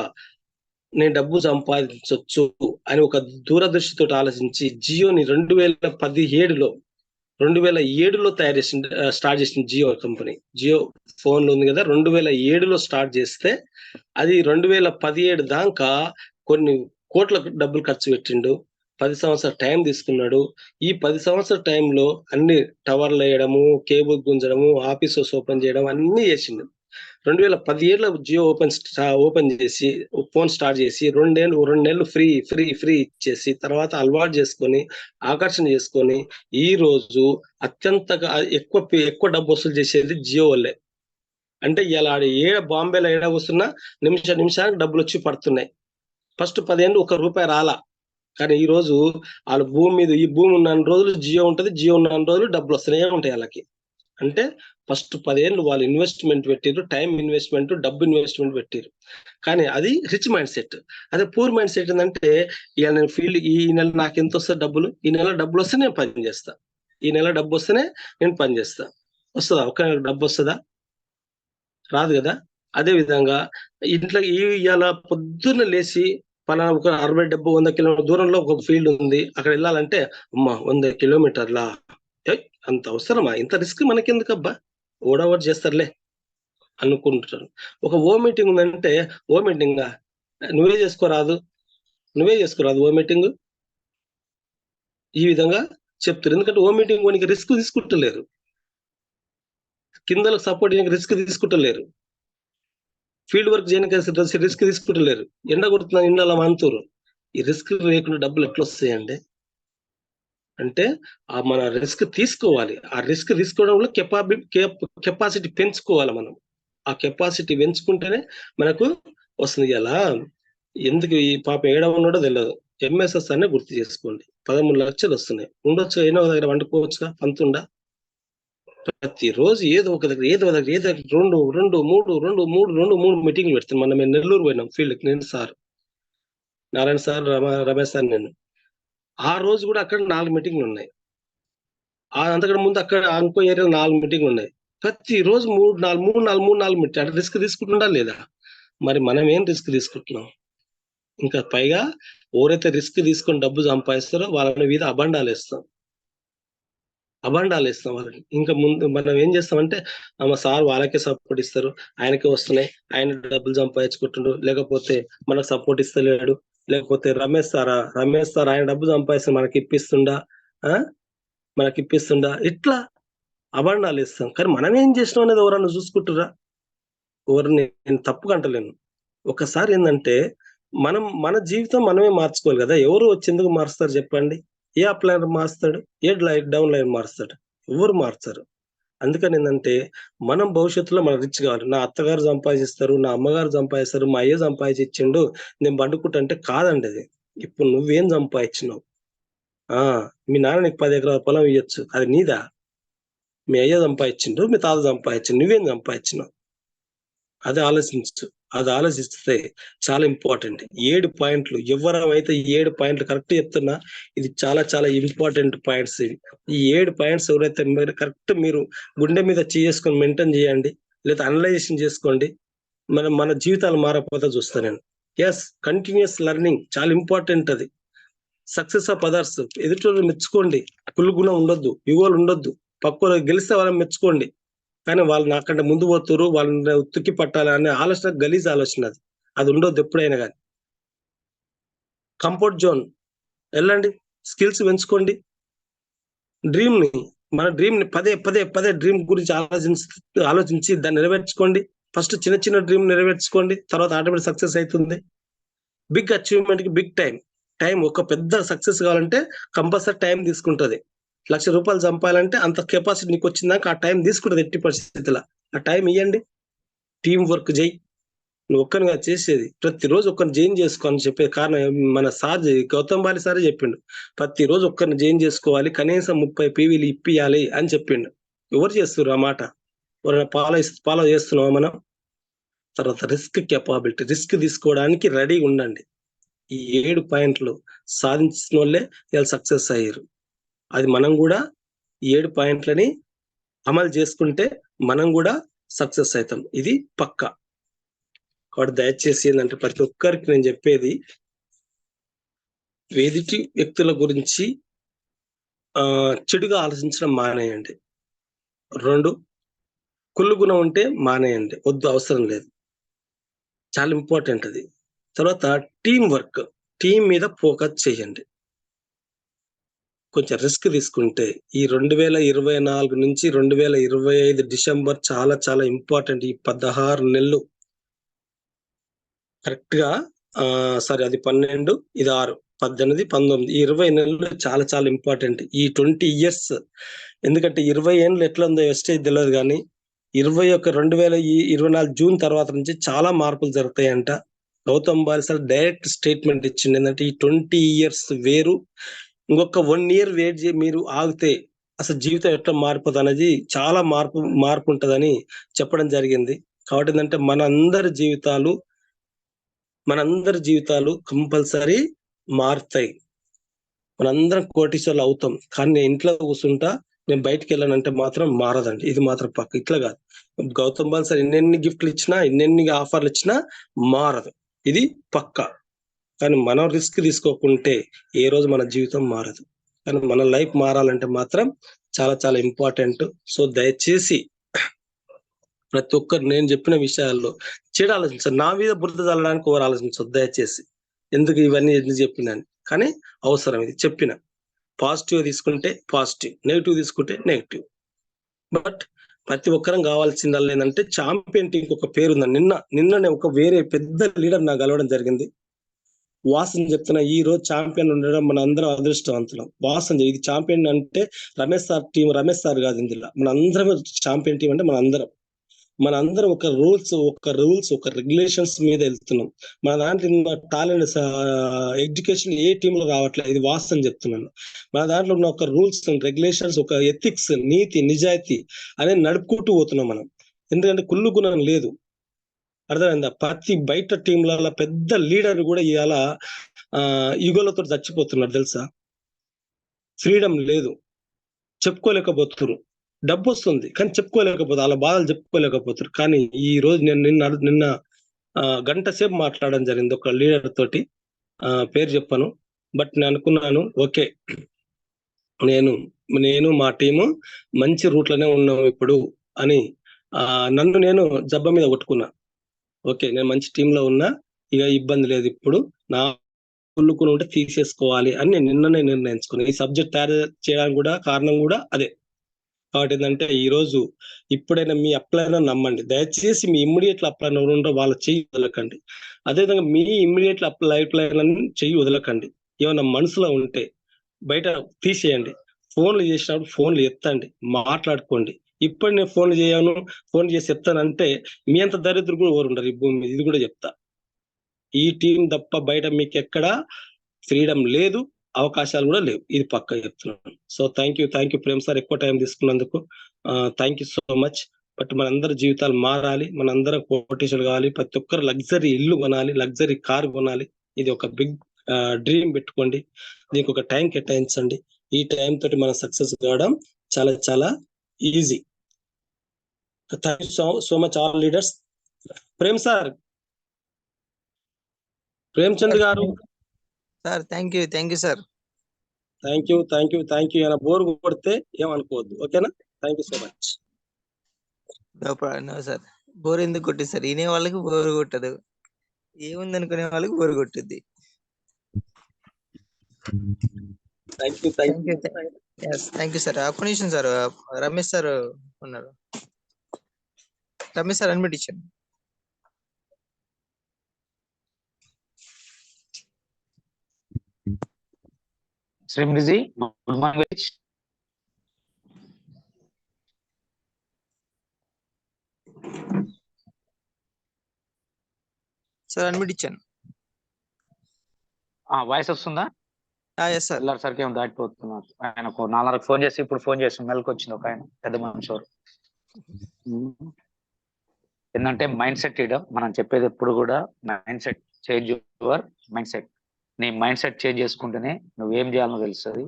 నేను డబ్బు సంపాదించవచ్చు అని ఒక దూరదృష్టితో ఆలోచించి జియోని 2017లో స్టార్ట్ చేసిన జియో కంపెనీ. జియో ఫోన్లు ఉంది కదా, 2007లో స్టార్ట్ చేస్తే అది 2017 దాకా కొన్ని కోట్ల డబ్బులు ఖర్చు పెట్టిండు. 10 సంవత్సరాల టైం తీసుకున్నాడు. ఈ 10 సంవత్సరాల టైంలో అన్ని టవర్లు వేయడము, కేబుల్ గుంజడము, ఆఫీసెస్ ఓపెన్ చేయడం అన్ని చేసిండు. 2017లో జియో ఓపెన్ చేసి ఫోన్ స్టార్ట్ చేసి 2 నెలలు ఫ్రీ ఇచ్చేసి తర్వాత అలవాటు చేసుకొని ఆకర్షణ చేసుకొని ఈ రోజు అత్యంతగా ఎక్కువ డబ్బు వసూలు చేసేది జియో వల్లే. అంటే ఇలా బాంబేలో ఏడ కూర్చున్నా నిమిషానికి డబ్బులు వచ్చి పడుతున్నాయి. ఫస్ట్ 10 ఏళ్ళు ₹1 రాలా. కానీ ఈ రోజు వాళ్ళ ఈ భూమి ఉన్న రోజులు జియో ఉంటది, జియో ఉన్న రోజులు డబ్బులు వస్తూనే ఉంటాయి వాళ్ళకి. అంటే ఫస్ట్ 10 ఏళ్ళు వాళ్ళు ఇన్వెస్ట్మెంట్ పెట్టిరు, టైం ఇన్వెస్ట్మెంట్, డబ్బు ఇన్వెస్ట్మెంట్ పెట్టిరు. కానీ అది రిచ్ మైండ్ సెట్. అదే పూర్ మైండ్ సెట్ ఏంటంటే ఇవాళ నేను ఈ నెల నాకు ఎంత వస్తుంది డబ్బులు, ఈ నెల డబ్బులు వస్తే నేను పని చేస్తా, ఈ నెల డబ్బు వస్తేనే నేను పని చేస్తా. వస్తుందా? ఒక నెల డబ్బు వస్తుందా? రాదు కదా. అదే విధంగా ఇంట్లో ఇవాళ పొద్దున్న లేచి పలానా ఒక 60-70-100 కిలోమీటర్ దూరంలో ఒక ఫీల్డ్ ఉంది, అక్కడ వెళ్ళాలంటే అమ్మా 100 కిలోమీటర్లా, అంత అవసరమా, ఇంత రిస్క్ మనకెందుకబ్బా, ఓడవర్ చేస్తారులే అనుకుంటారు. ఒక ఓ మీటింగ్ ఉందంటే ఓ మీటింగ్ నువ్వే చేసుకోరాదు ఓ మీటింగ్, ఈ విధంగా చెప్తారు. ఎందుకంటే ఓ మీటింగ్ వానికి రిస్క్ తీసుకుంటలేరు, కిందలకు సపోర్ట్ రిస్క్ తీసుకుంటలేరు. ఫీల్డ్ వర్క్ చేయడానికి రిస్క్ తీసుకుంటలేరు. ఎండ కొడుతున్నా ఇండ్ల అలా మంతురు. ఈ రిస్క్ లేకుండా డబ్బులు ఎట్లా వస్తాయండి? అంటే మన రిస్క్ తీసుకోవాలి. ఆ రిస్క్ తీసుకోవడంలో కెపాసిటీ పెంచుకోవాలి మనం. ఆ కెపాసిటీ పెంచుకుంటేనే మనకు వస్తుంది. ఇలా ఎందుకు ఈ పాప ఏడ ఉన్నాడో తెలియదు. ఎంఎస్ఎస్ అనే గుర్తు చేసుకోండి. 13 లక్షలు వస్తున్నాయి. ఉండొచ్చు, అయినా దగ్గర వండుకోవచ్చుగా, పంతుండా. ప్రతిరోజు ఏదో ఒక దగ్గర 2 మీటింగ్లు పెడతాను. మనం మేము నెల్లూరు పోయినాం ఫీల్డ్కి, నేను sir Narayana sir, Ramesh sir, నేను. ఆ రోజు కూడా అక్కడ 4 మీటింగ్లు ఉన్నాయి. అంతకంటే ముందు అక్కడ ఇంకో ఏరియాలో 4 మీటింగ్లు ఉన్నాయి. ప్రతిరోజు 3-4 మీటింగ్. అంటే రిస్క్ తీసుకుంటుండా లేదా? మరి మనం ఏం రిస్క్ తీసుకుంటున్నాం? ఇంకా పైగా ఎవరైతే రిస్క్ తీసుకొని డబ్బు సంపాదిస్తారో వాళ్ళ మీద అబండాలు వేస్తాం వాళ్ళని. ఇంకా ముందు మనం ఏం చేస్తామంటే సార్ వాళ్ళకే సపోర్ట్ ఇస్తారు, ఆయనకే వస్తున్నాయి, ఆయన డబ్బులు సంపాదించుకుంటుండ్రు, లేకపోతే మనకు సపోర్ట్ ఇస్తలేడు, లేకపోతే రమేష్ సార్ ఆయన డబ్బు సంపాదిస్తే మనకి ఇప్పిస్తుండా, ఇట్లా అబండాలు ఇస్తాం. కానీ మనం ఏం చేసినాం అనేది ఎవరన్నా చూసుకుంటురా? ఎవరిని నేను తప్పుగా అంటలేను. ఒకసారి ఏంటంటే మన జీవితం మనమే మార్చుకోవాలి కదా. ఎవరు వచ్చి ఎందుకు మారుస్తారు చెప్పండి? ఏ అప్ లైన్ మారుస్తాడు? ఏ డౌన్ లైన్ మారుస్తాడు? ఎవరు మార్చారు. అందుకని ఏంటంటే మనం భవిష్యత్తులో మనం రిచ్ కావాలి. నా అత్తగారు సంపాదిస్తారు, నా అమ్మగారు సంపాదిస్తారు, మా అయ్య సంపాదించి ఇచ్చిండు, నేను పండుకుంటే కాదండి అది. ఇప్పుడు నువ్వేం సంపాదించినావు? మీ నాన్న నీకు 10 ఎకరాల పొలం ఇవ్వచ్చు, అది నీదా? మీ అయ్య సంపాదించిండు, మీ తాత సంపాదించిండు, నువ్వేం సంపాదించినావు? అది ఆలోచించు. అది ఆలోచిస్తే చాలా ఇంపార్టెంట్. 7 పాయింట్లు ఎవరైతే 7 పాయింట్లు కరెక్ట్ చెప్తున్నా, ఇది చాలా చాలా ఇంపార్టెంట్ పాయింట్స్ ఇవి. ఈ 7 పాయింట్స్ ఎవరైతే కరెక్ట్ మీరు గుండె మీద చేసుకొని మెయింటైన్ చేయండి, లేదా అనలైజేషన్ చేసుకోండి, మన జీవితాలు మారకపోతే చూస్తాను నేను. ఎస్, కంటిన్యూస్ లెర్నింగ్ చాలా ఇంపార్టెంట్. అది సక్సెస్ ఆఫ్ అదర్స్. ఎదుటి మెచ్చుకోండి, కుళ్ళుగుణం ఉండొద్దు, యుగోలు ఉండొద్దు. పక్కన గెలిస్తే వాళ్ళని మెచ్చుకోండి, కానీ వాళ్ళు నాకంటే ముందు పోతున్నారు, వాళ్ళని ఉత్తుకి పట్టాలి అనే ఆలోచన గలీజ్ ఆలోచన. అది ఉండొద్దు ఎప్పుడైనా కానీ. కంఫర్ట్ జోన్ వెళ్ళండి, స్కిల్స్ పెంచుకోండి. మన డ్రీమ్ ని పదే డ్రీమ్ గురించి ఆలోచించి దాన్ని నెరవేర్చుకోండి. ఫస్ట్ చిన్న డ్రీమ్ నెరవేర్చుకోండి, తర్వాత ఆటోమేటిక్ సక్సెస్ అవుతుంది. బిగ్ అచీవ్మెంట్ కి బిగ్ టైం. ఒక పెద్ద సక్సెస్ కావాలంటే కంపల్సరీ టైం తీసుకుంటది. 1,00,000 రూపాయలు సంపాదాలంటే అంత కెపాసిటీ నీకు వచ్చిందాక ఆ టైం తీసుకుంటుంది. ఎట్టి పరిస్థితుల్లో ఆ టైం ఇవ్వండి. టీం వర్క్ చేయి. నువ్వు ఒక్కరిగా చేసేది ప్రతిరోజు ఒక్కరిని జైన్ చేసుకో అని చెప్పే కారణం మన సార్ గౌతమ్ బాలి సారే చెప్పిండు. ప్రతిరోజు ఒక్కరిని జైన్ చేసుకోవాలి, కనీసం 30 PVలు ఇప్పియాలి అని చెప్పిండు. ఎవరు చేస్తున్నారు ఆ మాట? ఎవరైనా ఫాలో చేస్తున్నావా మనం? తర్వాత రిస్క్ కెపాబిలిటీ. రిస్క్ తీసుకోవడానికి రెడీ ఉండండి. ఈ 7 పాయింట్లు సాధించిన వాళ్ళే ఇలా సక్సెస్ అయ్యారు. అది మనం కూడా 7 పాయింట్లని అమలు చేసుకుంటే మనం కూడా సక్సెస్ అవుతాం. ఇది పక్కా. కాబట్టి దయచేసి ఏంటంటే ప్రతి ఒక్కరికి నేను చెప్పేది, ఎదుటి వ్యక్తుల గురించి చెడుగా ఆలోచించడం మానేయండి. 2, కుళ్ళు గుణం ఉంటే మానేయండి, వద్దు, అవసరం లేదు. చాలా ఇంపార్టెంట్ అది. తర్వాత టీం వర్క్, టీం మీద ఫోకస్ చేయండి. కొంచెం రిస్క్ తీసుకుంటే ఈ 2024 నుంచి 2025 డిసెంబర్ చాలా చాలా ఇంపార్టెంట్. ఈ 16 నెలలు కరెక్ట్ గా సారీ, అది 12, ఇది 6, 18, 19, ఈ 20 నెలలు చాలా చాలా ఇంపార్టెంట్. ఈ 20 years, ఎందుకంటే 20 ఏళ్ళు ఎట్లా ఉందో వెస్టేజ్ తెలియదు, కానీ 2024 జూన్ తర్వాత నుంచి చాలా మార్పులు జరుగుతాయంట. Gautam Bali sir direct statement ఇచ్చింది ఏంటంటే ఈ 20 years వేరు, ఇంకొక 1 year వెయిట్ చేసి మీరు ఆగితే అసలు జీవితం ఎట్లా మారిపోతుంది అనేది చాలా మార్పు ఉంటుందని చెప్పడం జరిగింది. కాబట్టి ఏంటంటే మనందరి జీవితాలు కంపల్సరీ మారుతాయి. మనందరం కోటీశ్వర్లు అవుతాం, కానీ నేను ఇంట్లో కూర్చుంటా, నేను బయటికి వెళ్ళానంటే మాత్రం మారదండి. ఇది మాత్రం పక్క. ఇట్లా కాదు, గౌతమ్ బాలి సార్ ఎన్నెన్ని గిఫ్ట్లు ఇచ్చినా, ఎన్నెన్ని ఆఫర్లు ఇచ్చినా మారదు. ఇది పక్క. కానీ మనం రిస్క్ తీసుకోకుంటే ఏ రోజు మన జీవితం మారదు. కానీ మన లైఫ్ మారాలంటే మాత్రం చాలా చాలా ఇంపార్టెంట్. సో దయచేసి ప్రతి ఒక్కరు నేను చెప్పిన విషయాల్లో చెడు ఆలోచించారు. నా మీద బురద చల్లడానికి ఎవరు ఆలోచించదు దయచేసి. ఎందుకు ఇవన్నీ ఎందుకు చెప్పినాను, కానీ అవసరం. ఇది చెప్పిన పాజిటివ్ తీసుకుంటే పాజిటివ్, నెగిటివ్ తీసుకుంటే నెగిటివ్. బట్ ప్రతి ఒక్కరం కావాల్సిందల్లా ఏంటంటే ఛాంపియన్ టీంకి ఒక పేరు ఉంది. నిన్ననే ఒక వేరే పెద్ద లీడర్ నాకు కలవడం జరిగింది. వాసన చెప్తున్నా, ఈ రోజు ఛాంపియన్ ఉండడం మన అందరం అదృష్టవంతులం. వాసన ఇది ఛాంపియన్ అంటే రమేష్ సార్ కాదు ఇందులో. మన అందరం ఛాంపియన్ టీం అంటే మన అందరం ఒక రూల్స్ ఒక రెగ్యులేషన్స్ మీద వెళ్తున్నాం. మన దాంట్లో టాలెంట్ ఎడ్యుకేషన్ ఏ టీంలో రావట్లేదు, ఇది వాస్తవం చెప్తున్నాను. మన దాంట్లో ఉన్న ఒక రూల్స్ రెగ్యులేషన్స్, ఒక ఎథిక్స్, నీతి నిజాయితీ అనేది నడుపుకుంటూ పోతున్నాం మనం. ఎందుకంటే కుళ్ళు గుణం లేదు, అర్థమైందా? ప్రతి బయట టీంలలో పెద్ద లీడర్ కూడా ఇవాళ ఈగోలతో చచ్చిపోతున్నారు తెలుసా. ఫ్రీడమ్ లేదు, చెప్పుకోలేకపోతున్నారు. డబ్బు వస్తుంది కానీ చెప్పుకోలేకపోతారు, వాళ్ళ బాధలు చెప్పుకోలేకపోతారు. కానీ ఈ రోజు నేను నిన్న గంట సేపు మాట్లాడడం జరిగింది ఒక లీడర్ తోటి, పేరు చెప్పను. బట్ నేను అనుకున్నాను, ఓకే నేను మా టీము మంచి రూట్లోనే ఉన్నాం ఇప్పుడు అని. నన్ను నేను జబ్బ మీద కొట్టుకున్నా. ఓకే, నేను మంచి టీంలో ఉన్నా, ఇక ఇబ్బంది లేదు, ఇప్పుడు నా కుళ్ళుకుని ఉంటే తీసేసుకోవాలి అని నేను నిన్ననే నిర్ణయించుకున్నాను. ఈ సబ్జెక్ట్ తయారు చేయడానికి కూడా కారణం కూడా అదే. కాబట్టి ఏంటంటే ఈ రోజు ఇప్పుడైనా మీ అప్లైన నమ్మండి, దయచేసి మీ ఇమ్మీడియట్ అప్లైన్ ఎవరు వాళ్ళ చెయ్యి వదలకండి. అదేవిధంగా మీ ఇమ్మీడియట్ అప్లైన్ చెయ్యి వదలకండి. ఏమైనా మనసులో ఉంటే బయట తీసేయండి. ఫోన్లు చేసినప్పుడు ఫోన్లు ఎత్తండి, మాట్లాడుకోండి. ఇప్పుడు నేను ఫోన్ చేసి చెప్తానంటే మీ అంత దరిద్రులు కూడా ఎవరు ఉండరు ఈ భూమి మీద, ఇది కూడా చెప్తా. ఈ టీం తప్ప బయట మీకు ఎక్కడ ఫ్రీడమ్ లేదు, అవకాశాలు కూడా లేవు, ఇది పక్కా చెప్తున్నాను. So thank you Prem sir, ఎక్కువ టైం తీసుకున్నందుకు thank you so much. But మనందరి జీవితాలు మారాలి, మనందరం కోటేశ్వరులు కావాలి, ప్రతి ఒక్కరు లగ్జరీ ఇల్లు కొనాలి, లగ్జరీ కార్ కొనాలి. ఇది ఒక బిగ్ డ్రీమ్ పెట్టుకోండి, దీనికి ఒక టైం కేటాయించండి. ఈ టైం తోటి మనం సక్సెస్ కావడం చాలా చాలా easy. Thank you so much all leaders. Prem sir, Premchand గారు sir, thank you sir. Thank you. ఏమైనా బోర్ కొడితే ఏమనుకోవద్దు, ఓకేనా? Thank you so much. No sir, bore ఎందుకు కొట్టింది సార్? వినే వాళ్ళకి బోర్ కొట్టదు, ఏముంది అనుకునే వాళ్ళకి బోర్ కొట్టుద్ది. Thank you sir. ఒక్క నిమిషం సార్, రమేష్ సార్ ఉన్నారు. రమేష్ సార్ అడ్మిట్ ఇచ్చాను. Shrimatiji, good morning. Sir admit ఇచ్చాను. వాయిస్ వస్తుందా? Yes sir. ಎಲ್ಲರ సరికి ఏమో దాటిపోతున్నారు. ఆయనకు 4:30 ఫోన్ చేసి ఇప్పుడు ఫోన్ చేసి మెలకు వచ్చింది ఒక ఆయన, పెద్ద మనిషి. ఏంటంటే మైండ్ సెట్ ఇవ్వడం, మనం చెప్పేది ఎప్పుడు కూడా mind set change your mind set. నీ మైండ్ సెట్ చేంజ్ చేసుకుంటేనే నువ్వేం చేయాలనో తెలుస్తుంది,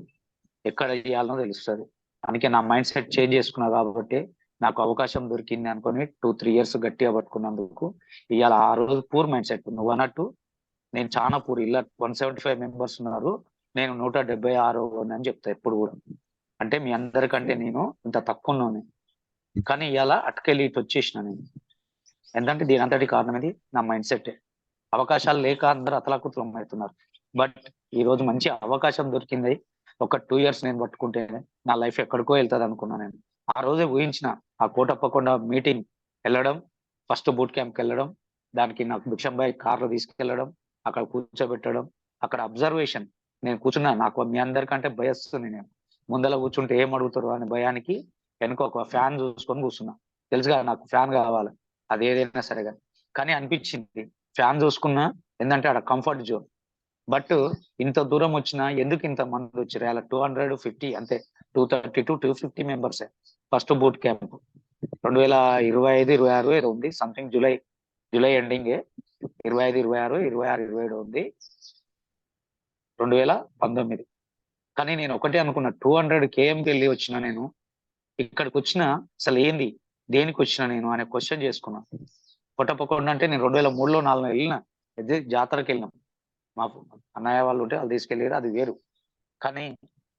ఎక్కడ చేయాలనో తెలుస్తుంది. అందుకే నా మైండ్ సెట్ చేంజ్ చేసుకున్నా కాబట్టి నాకు అవకాశం దొరికింది అనుకుని 2-3 years గట్టిగా పట్టుకున్నందుకు ఇవాళ ఆ రోజు పూర్ మైండ్ సెట్. నువ్వు అన్నట్టు నేను చాలా పూర్. ఇలా 175 members ఉన్నారు, నేను 176 అని చెప్తా ఎప్పుడు కూడా. అంటే మీ అందరికంటే నేను ఇంత తక్కువ ఉన్నాను, కానీ ఇవాళ అటుకెళ్ళి ఇటు వచ్చేసిన నేను. ఎందుకంటే దీని అంతటి కారణం ఇది నా మైండ్ సెట్. అవకాశాలు లేక అందరూ అతలాకుతలం అవుతున్నారు. బట్ ఈ రోజు మంచి అవకాశం దొరికింది. ఒక 2 years నేను పట్టుకుంటే నా లైఫ్ ఎక్కడికో వెళ్తుంది అనుకున్నా నేను. ఆ రోజే ఊహించిన, ఆ కోటప్పకొండ మీటింగ్ వెళ్ళడం, ఫస్ట్ బూట్ క్యాంప్కి వెళ్ళడం, దానికి నాకు భిక్షంబాయి కార్లో తీసుకెళ్ళడం, అక్కడ కూర్చోబెట్టడం, అక్కడ అబ్జర్వేషన్. నేను కూర్చున్నా, నాకు మీ అందరికంటే భయస్తుంది. నేను ముందర కూర్చుంటే ఏం అడుగుతారు అనే భయానికి వెనుక ఒక ఫ్యాన్ చూసుకొని కూర్చున్నా. తెలుసుగా నాకు ఫ్యాన్ కావాలి, అది ఏదైనా సరే. కానీ అనిపించింది ఫ్యాన్ చూసుకున్నా, ఏంటంటే అక్కడ కంఫర్ట్ జోన్. బట్ ఇంత దూరం వచ్చినా ఎందుకు ఇంత మంది వచ్చారు? అలా 250 అంతే, 230 to 250 members first boot camp. 2025-26 ఏదో ఉంది సంథింగ్, జూలై ఎండింగ్, 25-26, 26-27 ఉంది 2019. కానీ నేను ఒకటే అనుకున్నా, 200 kmకి వెళ్ళి వచ్చిన నేను, ఇక్కడికి వచ్చిన అసలు ఏంది, దేనికి వచ్చిన నేను అనే క్వశ్చన్ చేసుకున్నా. కొట్టపకొండ అంటే నేను 2003-4 వెళ్ళిన, జాతరకి వెళ్ళినాం, మా అన్నయ్య వాళ్ళు ఉంటే వాళ్ళు తీసుకెళ్ళారు, అది వేరు. కానీ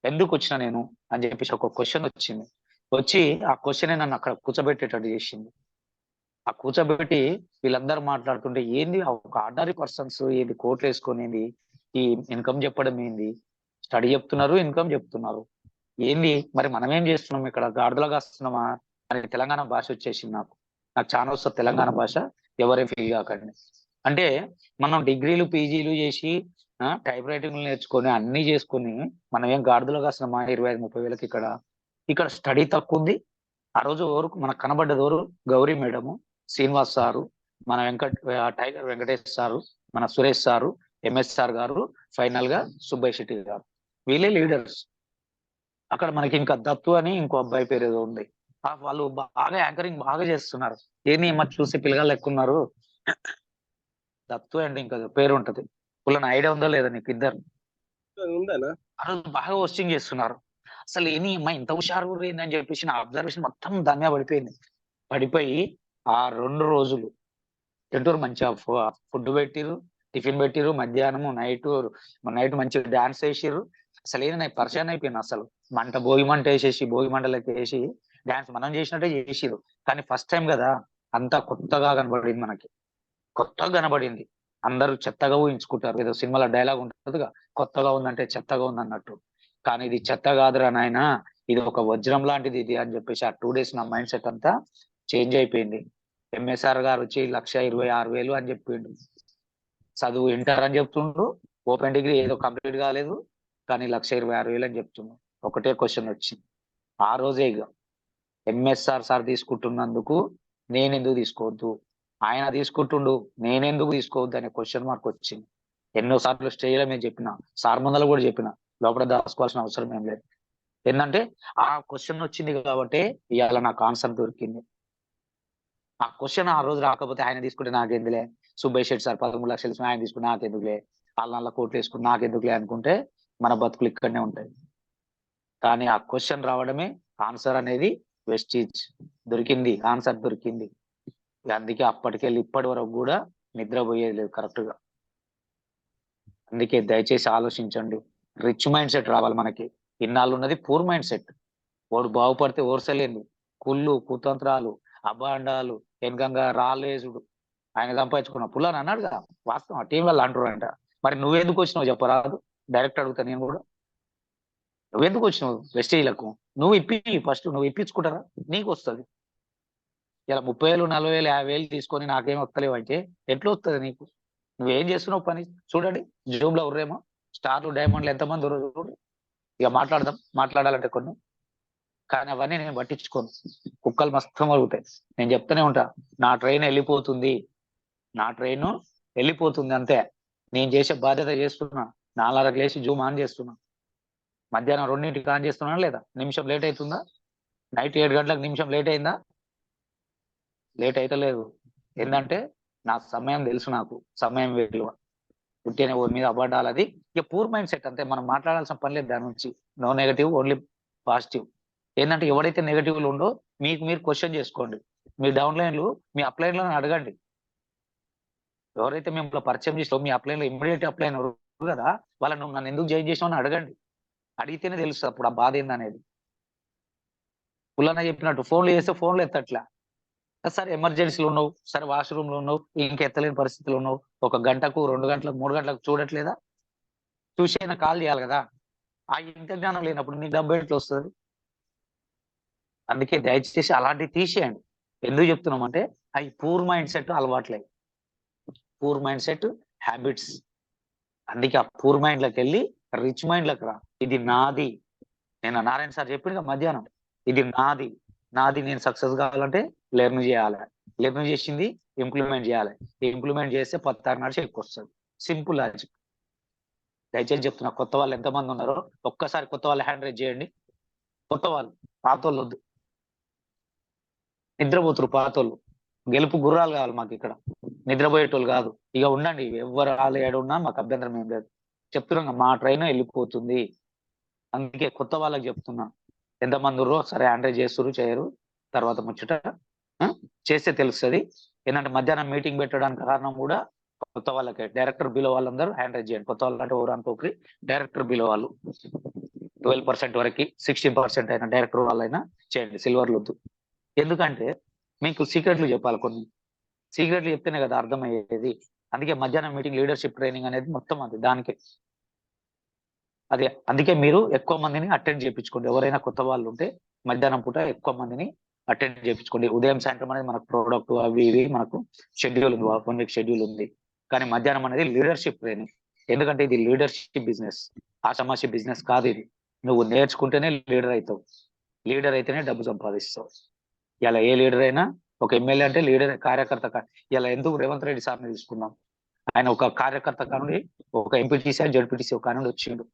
ఎందుకు వచ్చిన నేను అని చెప్పేసి ఒక క్వశ్చన్ వచ్చింది. వచ్చి ఆ క్వశ్చన్ నన్ను అక్కడ కూర్చోబెట్టేటట్టు చేసింది. ఆ కూర్చోబెట్టి వీళ్ళందరూ మాట్లాడుతుంటే ఏంది, ఒక ఆర్డినరీ పర్సన్స్ ఏంది కోట్లు వేసుకొని ఈ ఇన్కమ్ చెప్పడం ఏంది, స్టడీ చెప్తున్నారు, ఇన్కమ్ చెప్తున్నారు, ఏంది మరి మనం ఏం చేస్తున్నాం ఇక్కడ, గాడిదలా కాస్తున్నామా మరి తెలంగాణ భాష వచ్చేసింది నాకు చాలా వస్తుంది తెలంగాణ భాష, ఎవరేం ఫీల్ కాకండి. అంటే మనం డిగ్రీలు పీజీలు చేసి టైప్ రైటింగ్ నేర్చుకొని అన్ని చేసుకొని మనం ఏం గాడిదలో కాసినమా 25-30 వేలకి. ఇక్కడ స్టడీ తక్కువ ఉంది. ఆ రోజు మనకు కనబడ్డది గౌరీ మేడము, శ్రీనివాస్ సారు, మన టైగర్ వెంకటేష్ సారు, మన సురేష్ సారు, ఎంఎస్ఆర్ గారు, ఫైనల్ గా సుబ్బయ్య శెట్టి గారు. వీళ్ళే లీడర్స్. అక్కడ మనకి ఇంకా దత్తు అని ఇంకో అబ్బాయి పేరు ఏదో ఉంది. వాళ్ళు బాగా యాంకరింగ్ బాగా చేస్తున్నారు. ఏంది ఏమో చూసి పిల్లగాళ్ళు ఎక్కున్నారు. దత్తు అండ్ ఇంకా పేరు ఉంటది. వాళ్ళని ఐడియా ఉందో లేదా నీకు? ఇద్దరు ఆ రోజు బాగా హోస్టింగ్ చేస్తున్నారు. అసలు ఇంత హుషారు ఏందని చెప్పేసి నా అబ్జర్వేషన్ మొత్తం దాని పడిపోయి ఆ 2 రోజులు టెంటూరు మంచిగా ఫుడ్ పెట్టిరు, టిఫిన్ పెట్టిరు, మధ్యాహ్నం నైట్ మంచిగా డాన్స్ వేసిర్రు. అసలు ఏంది నాకు పరిచయం అయిపోయింది. అసలు భోగి మంట వేసేసి భోగి మంటలకి వేసి డాన్స్ మనం చేసినట్టే చేసిరు. కానీ ఫస్ట్ టైం కదా, అంతా కొత్తగా కనబడింది మనకి. కొత్తగా కనబడింది. అందరూ చెత్తగా ఊహించుకుంటారు. ఏదో సినిమాలో డైలాగ్ ఉంటుందిగా, కొత్తగా ఉందంటే చెత్తగా ఉంది అన్నట్టు. కానీ ఇది చెత్త కాదురా నాయన, ఇది ఒక వజ్రం లాంటిది ఇది అని చెప్పేసి ఆ 2 days నా మైండ్ సెట్ అంతా చేంజ్ అయిపోయింది. ఎంఎస్ఆర్ గారు వచ్చి 1,26,000 అని చెప్పిండు. చదువు ఇంటర్ అని చెప్తుండ్రు, ఓపెన్ డిగ్రీ ఏదో కంప్లీట్ కాలేదు, కానీ 1,26,000 అని చెప్తున్నాడు. ఒకటే క్వశ్చన్ వచ్చింది ఆ రోజే, ఇక ఎంఎస్ఆర్ సార్ తీసుకుంటున్నందుకు నేనెందుకు తీసుకోవద్దు, ఆయన తీసుకుంటుండు నేనెందుకు తీసుకోవద్దు అనే క్వశ్చన్ మార్క్ వచ్చింది. ఎన్నోసార్లు స్టేజ్లో మేము చెప్పిన, సార్ ముందర కూడా చెప్పిన, లోపల దాచుకోవాల్సిన అవసరం ఏం లేదు. ఏంటంటే ఆ క్వశ్చన్ వచ్చింది కాబట్టి ఇవాళ నాకు ఆన్సర్ దొరికింది. ఆ క్వశ్చన్ ఆ రోజు రాకపోతే ఆయన తీసుకుంటే నాకెందులే, సుబ్బయ్య శెట్టి సార్ 13 లక్షలు ఆయన తీసుకుంటే నాకెందుకులే, 4 కోట్లు వేసుకుని నాకెందుకులే అనుకుంటే మన బతుకులు ఇక్కడనే ఉంటాయి. కానీ ఆ క్వశ్చన్ రావడమే ఆన్సర్ అనేది వెస్టీజ్ దొరికింది, ఆన్సర్ దొరికింది. అందుకే అప్పటికెళ్ళి ఇప్పటి వరకు కూడా నిద్రపోయేది లేదు కరెక్ట్ గా. అందుకే దయచేసి ఆలోచించండి. రిచ్ మైండ్ సెట్ రావాలి మనకి. ఇన్నాళ్ళు ఉన్నది పూర్ మైండ్ సెట్. వాడు బాగుపడితే ఓర్సలేంది, కుళ్ళు కుతంత్రాలు అభాండాలు వెనకంగా రాలేసుడు. ఆయన సంపాదించుకున్న పుల్లని అన్నాడుగా, వాస్తవం ఆ టీం వాళ్ళు అంటారు అంట. మరి నువ్వెందుకు వచ్చినావు చెప్పరాదు? డైరెక్ట్ అడుగుతా నేను కూడా, నువ్వెందుకు వచ్చినావు వెస్టేజ్లకు? నువ్వు ఫస్ట్ నువ్వు ఇప్పించుకుంటారా? నీకు వస్తుంది. ఇలా 30,000 40,000 50,000 తీసుకొని నాకేం వస్తలేవు అంటే ఎట్లా వస్తుంది నీకు? నువ్వేం చేస్తున్నావు పని చూడండి. జూమ్ లో ఉర్రేమో స్టార్లు డైమండ్లు ఎంతమంది ఉర్రు. ఇక మాట్లాడాలంటే కొన్ని, కానీ అవన్నీ నేను పట్టించుకోను. కుక్కలు మస్తు మరుగుతాయి. నేను చెప్తూనే ఉంటా, నా ట్రైన్ వెళ్ళిపోతుంది అంతే. నేను చేసే బాధ్యత చేస్తున్నా. 4:30కి లేచి జూమ్ ఆన్ చేస్తున్నా, మధ్యాహ్నం 2ంటికి ఆన్ చేస్తున్నానా లేదా? నిమిషం లేట్ అవుతుందా? నైట్ 7 గంటలకు నిమిషం లేట్ అయిందా? లేట్ అయితే లేదు. ఏంటంటే నా సమయం తెలుసు, నాకు సమయం విలువ. పుట్టిన మీద అబద్ధాలు, అది ఇక పూర్ మైండ్ సెట్ అంతే. మనం మాట్లాడాల్సిన పని లేదు దాని నుంచి. No negative, only positive. ఏంటంటే ఎవరైతే నెగటివ్లు ఉండో మీరు క్వశ్చన్ చేసుకోండి. మీ డౌన్లైన్లు మీ అప్లైన్లను అడగండి. ఎవరైతే మిమ్మల్ని పరిచయం చేసినా మీ అప్లైన్లో ఇమ్మీడియట్ అప్లైన్ కదా, వాళ్ళని నన్ను ఎందుకు జాయిన్ చేసినావు అని అడగండి. అడిగితేనే తెలుస్తుంది అప్పుడు ఆ బాధ ఏందనేది. పుల్లన్న చెప్పినట్టు ఫోన్లు చేస్తే ఫోన్లు ఎత్తట్లా. సరే ఎమర్జెన్సీలు ఉన్నావు, సరే వాష్రూమ్ లో ఉన్నావు, ఇంకెత్తలేని పరిస్థితులు ఉన్నావు, 1 గంటకు 2 గంటలకు 3 గంటలకు చూడట్లేదా? చూసి అయినా కాల్ చేయాలి కదా. ఆ ఇంత జ్ఞానం లేనప్పుడు నీకు డబ్బు ఎట్లా వస్తుంది? అందుకే దయచేసి అలాంటివి తీసేయండి. ఎందుకు చెప్తున్నామంటే అవి పూర్ మైండ్ సెట్ అలవాట్లేదు, పూర్ మైండ్ సెట్ హ్యాబిట్స్. అందుకే ఆ పూర్ మైండ్లోకి వెళ్ళి రిచ్ మైండ్లోకి రా. ఇది నాది. నేను నారాయణ సార్ చెప్పింది మధ్యాహ్నం, ఇది నాది నేను సక్సెస్ కావాలంటే లెర్న్ చేయాలి, లెర్న్ చేసింది ఇంప్లిమెంట్ చేయాలి, ఇంప్లిమెంట్ చేస్తే 16 నడిచి ఎక్కువ వస్తుంది. Simple logic. దయచేసి చెప్తున్నా, కొత్త వాళ్ళు ఎంతమంది ఉన్నారో ఒక్కసారి కొత్త వాళ్ళు హ్యాండ్ రైజ్ చేయండి. కొత్త వాళ్ళు, పాతోళ్ళు వద్దు. నిద్రపోతురు పాతోళ్ళు. గెలుపు గుర్రాలు కావాలి మాకు ఇక్కడ, నిద్రపోయేటోళ్ళు కాదు. ఇక ఉండండి, ఎవరు రాళ్ళు ఏడున్నా మాకు అభ్యంతరం ఏం లేదు. చెప్తున్నాం మా ట్రైన్ వెళ్ళిపోతుంది. అందుకే కొత్త వాళ్ళకి చెప్తున్నా, ఎంతమంది ఉర్రో సరే హ్యాండ్ రైజ్ చేస్తురు చేయరు తర్వాత ముచ్చట చేస్తే తెలుస్తుంది. ఏంటంటే మధ్యాహ్నం మీటింగ్ పెట్టడానికి కారణం కూడా కొత్త వాళ్ళకే. డైరెక్టర్ బిలో వాళ్ళందరూ హ్యాండ్ రైజ్ చేయండి. కొత్త వాళ్ళు అంటే ఎవరు అనుకోకరి, డైరెక్టర్ బిలో వాళ్ళు 12% వరకు, 16% అయినా డైరెక్టర్ వాళ్ళైనా చేయండి. సిల్వర్లు వద్దు. ఎందుకంటే మీకు సీక్రెట్లు చెప్పాలి, కొన్ని సీక్రెట్లు చెప్తేనే కదా అర్థమయ్యేది. అందుకే మధ్యాహ్నం మీటింగ్ లీడర్షిప్ ట్రైనింగ్ అనేది మొత్తం అది దానికే. అందుకే మీరు ఎక్కువ మందిని అటెండ్ చేయించుకోండి. ఎవరైనా కొత్త వాళ్ళు ఉంటే మధ్యాహ్నం పూట ఎక్కువ మందిని అటెండ్ చేయించుకోండి. ఉదయం సాయంత్రం అనేది మనకు ప్రోడక్ట్ అవి ఇవి మనకు షెడ్యూల్ ఉంది, 1 వీక్ షెడ్యూల్ ఉంది. కానీ మధ్యాహ్నం అనేది లీడర్షిప్ ట్రైనింగ్. ఎందుకంటే ఇది లీడర్షిప్ బిజినెస్, ఆషామాషి బిజినెస్ కాదు ఇది. నువ్వు నేర్చుకుంటేనే లీడర్ అవుతావు, లీడర్ అయితేనే డబ్బు సంపాదిస్తావు. ఇలా ఏ లీడర్ అయినా, ఒక ఎమ్మెల్యే అంటే లీడర్ కార్యకర్త. ఇలా ఎందుకు రేవంత్ రెడ్డి సార్ని తీసుకున్నాం, ఆయన ఒక కార్యకర్త కానుండి ఒక ఎంపీటీసీ జడ్పీటీసీ కానుండి వచ్చిండు.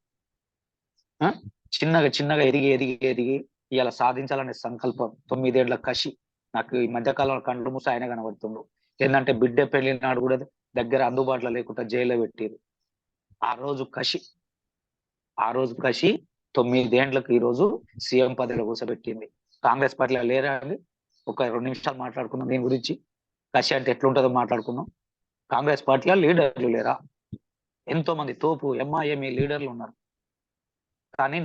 చిన్నగా చిన్నగా ఎదిగి ఎదిగి ఎదిగి ఇలా సాధించాలనే సంకల్పం, 9 ఏళ్ల కషి. నాకు ఈ మధ్యకాలంలో కండ్లు మూసి ఆయన కనబడుతుండు. ఏంటంటే బిడ్డ పెళ్లి నాడు కూడా దగ్గర అందుబాటులో లేకుండా జైల్లో పెట్టారు. ఆ రోజు కషి 9 ఏండ్లకు ఈ రోజు సీఎం పదవిలో కూర్చోబెట్టింది. కాంగ్రెస్ పార్టీలో లేరా అండి? ఒక 2 నిమిషాలు మాట్లాడుకున్నాం దీని గురించి. కషి అంటే ఎట్లుంటుందో మాట్లాడుకున్నాం. కాంగ్రెస్ పార్టీలో లీడర్లు లేరా? ఎంతో మంది తోపు ఎంఐఎంఈ లీడర్లు ఉన్నారు. కానీ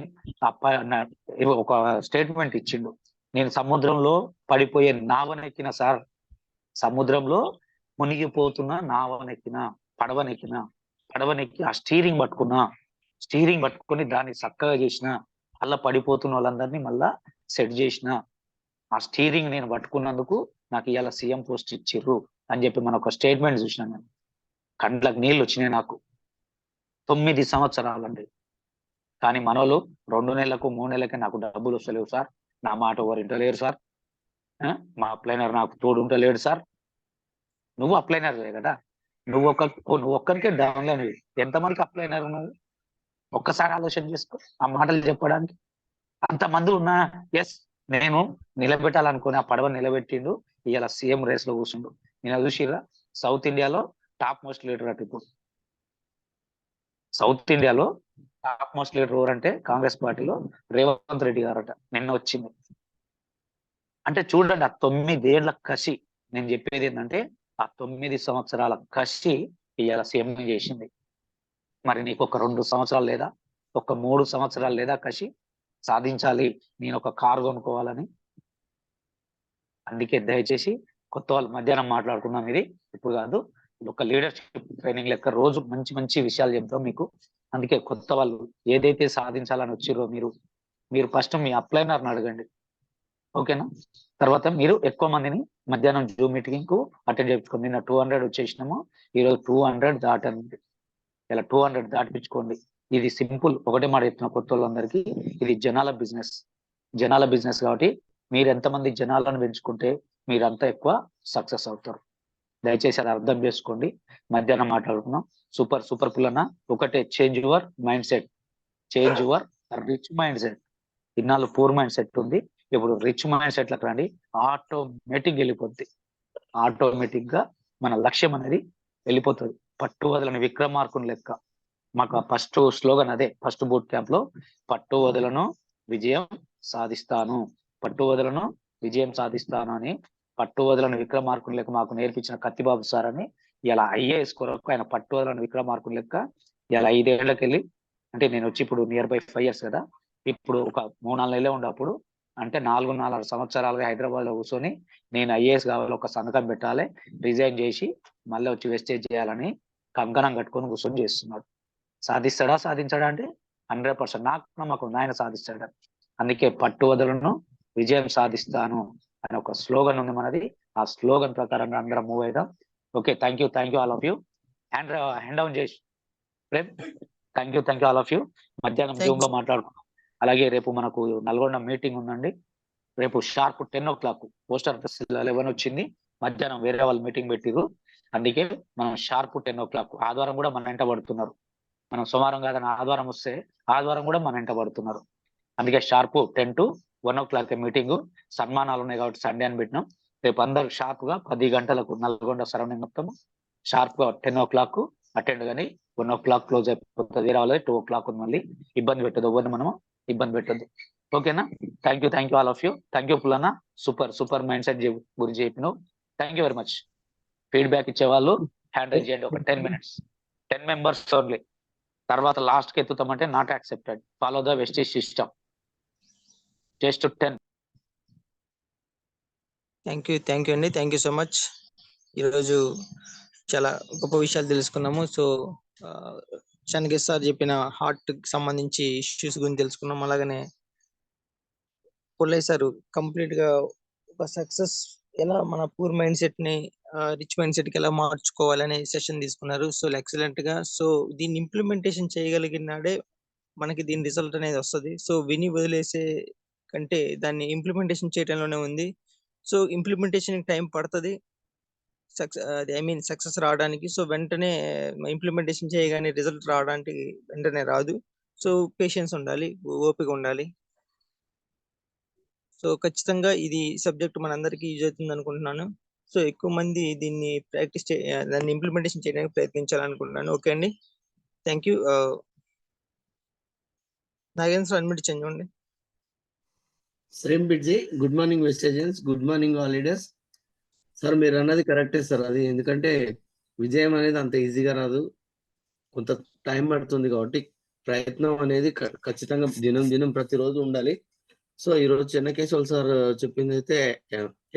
ఒక స్టేట్మెంట్ ఇచ్చిండు, నేను సముద్రంలో పడిపోయే నావనెక్కిన సార్, సముద్రంలో మునిగిపోతున్న నావనెక్కిన, పడవనెక్కి ఆ స్టీరింగ్ పట్టుకుని దాన్ని చక్కగా చేసిన, అలా పడిపోతున్న వాళ్ళందరినీ మళ్ళా సెట్ చేసిన, ఆ స్టీరింగ్ నేను పట్టుకున్నందుకు నాకు ఇవాళ సీఎం పోస్ట్ ఇచ్చిర్రు అని చెప్పి మన ఒక స్టేట్మెంట్ చూసినా నేను. కండ్లకు నీళ్ళు వచ్చినాయి నాకు. 9 సంవత్సరాలండి. కానీ మనోళ్ళు 2 నెలలకు 3 నెలలకి నాకు డబ్బులు వస్తలేవు సార్, నా మాట ఎవరు ఇంటలేరు సార్, మా అప్లైనర్ నాకు తోడు ఉంటలేడు సార్. నువ్వు అప్లైనర్ కదా, నువ్వు ఒక్కరికే డౌన్ లైన్. ఎంతమందికి అప్లైనర్ నువ్వు? ఒక్కసారి ఆలోచన చేసుకో. ఆ మాటలు చెప్పడానికి అంతమంది ఉన్నా, ఎస్ నేను నిలబెట్టాలనుకుని ఆ పడవ నిలబెట్టిండు. ఇవాళ సీఎం రేస్ లో కూర్చుండు. నేను చూసిరా, సౌత్ ఇండియాలో టాప్ మోస్ట్ లీడర్ అటు. ఇప్పుడు సౌత్ ఇండియాలో టాప్ మోస్ట్ లీడర్ ఎవరు అంటే కాంగ్రెస్ పార్టీలో రేవంత్ రెడ్డి గారట. నిన్న వచ్చింది. అంటే చూడండి, ఆ 9 ఏళ్ల కషి. నేను చెప్పేది ఏంటంటే ఆ 9 సంవత్సరాల కషి ఇవాళ సీఎం చేసింది. మరి నీకు ఒక 2 సంవత్సరాలు లేదా, ఒక 3 సంవత్సరాలు లేదా కషి సాధించాలి, నేను ఒక కారు కొనుక్కోవాలని? అందుకే దయచేసి కొత్త వాళ్ళు మధ్యాహ్నం మాట్లాడుకున్నాం, ఇది ఇప్పుడు కాదు, ఒక లీడర్షిప్ ట్రైనింగ్ లెక్క రోజు మంచి మంచి విషయాలు చెప్తాం మీకు. అందుకే కొత్త వాళ్ళు ఏదైతే సాధించాలని వచ్చిరో మీరు ఫస్ట్ మీ అప్లైనర్ని అడగండి, ఓకేనా? తర్వాత మీరు ఎక్కువ మందిని మధ్యాహ్నం జూమ్ మీటింగ్ కు అటెండ్ చేయించుకోండి. నిన్న 200 వచ్చేసినాము, ఈరోజు 200 దాటండి. ఇలా 200 దాటిపించుకోండి. ఇది సింపుల్. ఒకటే మాట చెప్తున్నా కొత్త వాళ్ళందరికీ, ఇది జనాల బిజినెస్ కాబట్టి మీరు ఎంతమంది జనాలను పెంచుకుంటే మీరంతా ఎక్కువ సక్సెస్ అవుతారు. దయచేసి అది అర్థం చేసుకోండి. మధ్యాహ్నం మాట్లాడుకున్నాం. సూపర్ పుల్లన్న. ఒకటే, change your mind set, change your rich mind set. ఇన్నాళ్ళు పూర్ మైండ్ సెట్ ఉంది, ఇప్పుడు రిచ్ మైండ్ సెట్ లకు రండి. ఆటోమేటిక్ వెళ్ళిపోద్ది. ఆటోమేటిక్ గా మన లక్ష్యం అనేది వెళ్ళిపోతుంది. పట్టు వదలని విక్రమార్కుని లెక్క. మాకు ఫస్ట్ స్లోగన్ అదే, ఫస్ట్ బూట్ క్యాంప్ లో, పట్టు వదలను విజయం సాధిస్తాను, పట్టు వదలను విజయం సాధిస్తాను అని పట్టు వదలను విక్రమార్కుని లెక్క మాకు నేర్పించిన కత్తిబాబు సార్ అని. ఇలా ఐఏఎస్ కొరకు ఆయన పట్టు వదలను విక్రమార్కుని లెక్క ఇలా 5 ఏళ్లకి వెళ్ళి, అంటే నేను వచ్చి ఇప్పుడు నియర్ బై 5 years కదా, ఇప్పుడు ఒక 3-4 నెలలే ఉండప్పుడు, అంటే 4 సంవత్సరాలుగా హైదరాబాద్ లో కూర్చొని నేను ఐఏఎస్ కావాలి, ఒక సంతకం పెట్టాలి, రిజైన్ చేసి మళ్ళీ వచ్చి వెస్టేజ్ చేయాలని కంకణం కట్టుకొని కూర్చొని చేస్తున్నాడు. సాధించాడా అంటే 100% నాకు నమ్మకం ఆయన సాధిస్తాడు. అందుకే పట్టు వదలను విజయం సాధిస్తాను అని ఒక స్లోగన్ ఉంది మనది. ఆ స్లోగన్ ప్రకారంగా అందరం మూవ్ అవుదాం. Okay, thank you all of you. Hand down చేసి Prem, thank you all of you. మధ్యాహ్నం జూమ్ లో మాట్లాడుకున్నాం. అలాగే రేపు మనకు నల్గొండ మీటింగ్ ఉందండి. రేపు షార్ప్ 10 o'clock. పోస్టర్ 11 వచ్చింది, మధ్యాహ్నం వేరే వాళ్ళు మీటింగ్ పెట్టిరు. అందుకే మనం షార్ప్ 10 o'clock. ఆదివారం కూడా మన వెంట పడుతున్నారు. మనం సోమవారం కాదని ఆదివారం వస్తే ఆదివారం కూడా మన వెంట పడుతున్నారు. అందుకే షార్ప్ 10 to 1 o'clock మీటింగ్. సన్మానాలు ఉన్నాయి కాబట్టి సండే అని పెట్టినాం. రేపు అందరు షార్ప్ గా 10 గంటలకు నల్గొండ సరౌండింగ్ మొత్తం షార్ప్ గా 10 o'clock అటెండ్ కానీ 1 o'clock క్లోజ్ అయిపోతుంది. వేరే వాళ్ళది 2 o'clock ఉంది. మళ్ళీ ఇబ్బంది పెట్టదు, ఎవరిని మనం ఇబ్బంది పెట్టద్దు. ఓకేనా? Thank you all of you. Thank you Pullanna, super mind set గురించి చెప్పినావు. Thank you very much. Feedback ఇచ్చే వాళ్ళు హ్యాండ్ రైజ్ చేయండి. ఒక 10 minutes, 10 members ఓన్లీ. తర్వాత లాస్ట్ కి ఎత్తుతామంటే not accepted. Follow the Vestige system. Just 10. Thank you అండి. Thank you so much. ఈరోజు చాలా గొప్ప విషయాలు తెలుసుకున్నాము. సో చనికేశ్ సార్ చెప్పిన హార్ట్ కి సంబంధించి ఇష్యూస్ గురించి తెలుసుకున్నాం. అలాగనే పుల్లయ్య సార్ కంప్లీట్ గా ఒక సక్సెస్ ఎలా మన పూర్ మైండ్ సెట్ ని రిచ్ మైండ్ సెట్ కి ఎలా మార్చుకోవాలనే సెషన్ తీసుకున్నారు. సో ఎక్సలెంట్ గా. సో దీన్ని ఇంప్లిమెంటేషన్ చేయగలిగినాడే మనకి దీని రిజల్ట్ అనేది వస్తుంది. సో విని వదిలేసే కంటే దాన్ని ఇంప్లిమెంటేషన్ చేయడంలోనే ఉంది. సో ఇంప్లిమెంటేషన్ టైం పడుతుంది, సక్సెస్ రావడానికి. సో వెంటనే ఇంప్లిమెంటేషన్ చేయగానే రిజల్ట్ రావడానికి వెంటనే రాదు. సో పేషెన్స్ ఉండాలి, ఓపిక ఉండాలి. సో ఖచ్చితంగా ఇది సబ్జెక్ట్ మనందరికీ యూజ్ అవుతుంది అనుకుంటున్నాను. సో ఎక్కువ మంది దీన్ని దాన్ని ఇంప్లిమెంటేషన్ చేయడానికి ప్రయత్నించాలనుకుంటున్నాను. ఓకే అండి, థ్యాంక్ యూ. నాగేంద్ర అడ్మిట్ చేయండి. శ్రీమ్ బిడ్జీ, good morning Vestigeans, good morning all leaders. Sir మీరు అన్నది కరెక్టే సార్. అది ఎందుకంటే విజయం అనేది అంత ఈజీగా రాదు, కొంత టైం పడుతుంది. కాబట్టి ప్రయత్నం అనేది ఖచ్చితంగా దినం ప్రతిరోజు ఉండాలి. సో ఈరోజు చెన్నకేశ్వర్ సార్ చెప్పింది అయితే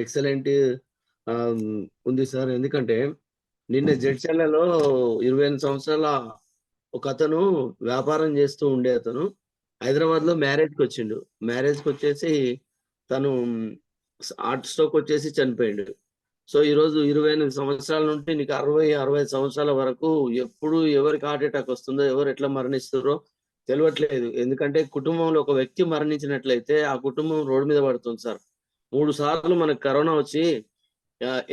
ఎక్సలెంట్ ఉంది సార్. ఎందుకంటే నిన్న జడ్చర్లలో 28 సంవత్సరాల ఒక అతను వ్యాపారం చేస్తూ ఉండే అతను హైదరాబాద్ లో మ్యారేజ్కి వచ్చిండు. మ్యారేజ్కి వచ్చేసి తను హార్ట్ స్ట్రోక్ వచ్చేసి చనిపోయిండు. సో ఈరోజు 28 సంవత్సరాల నుండి నీకు 60-65 సంవత్సరాల వరకు ఎప్పుడు ఎవరికి హార్ట్ అటాక్ వస్తుందో, ఎవరు ఎట్లా మరణిస్తారో తెలియట్లేదు. ఎందుకంటే కుటుంబంలో ఒక వ్యక్తి మరణించినట్లయితే ఆ కుటుంబం రోడ్డు మీద పడుతుంది సార్. 3 సార్లు మనకు కరోనా వచ్చి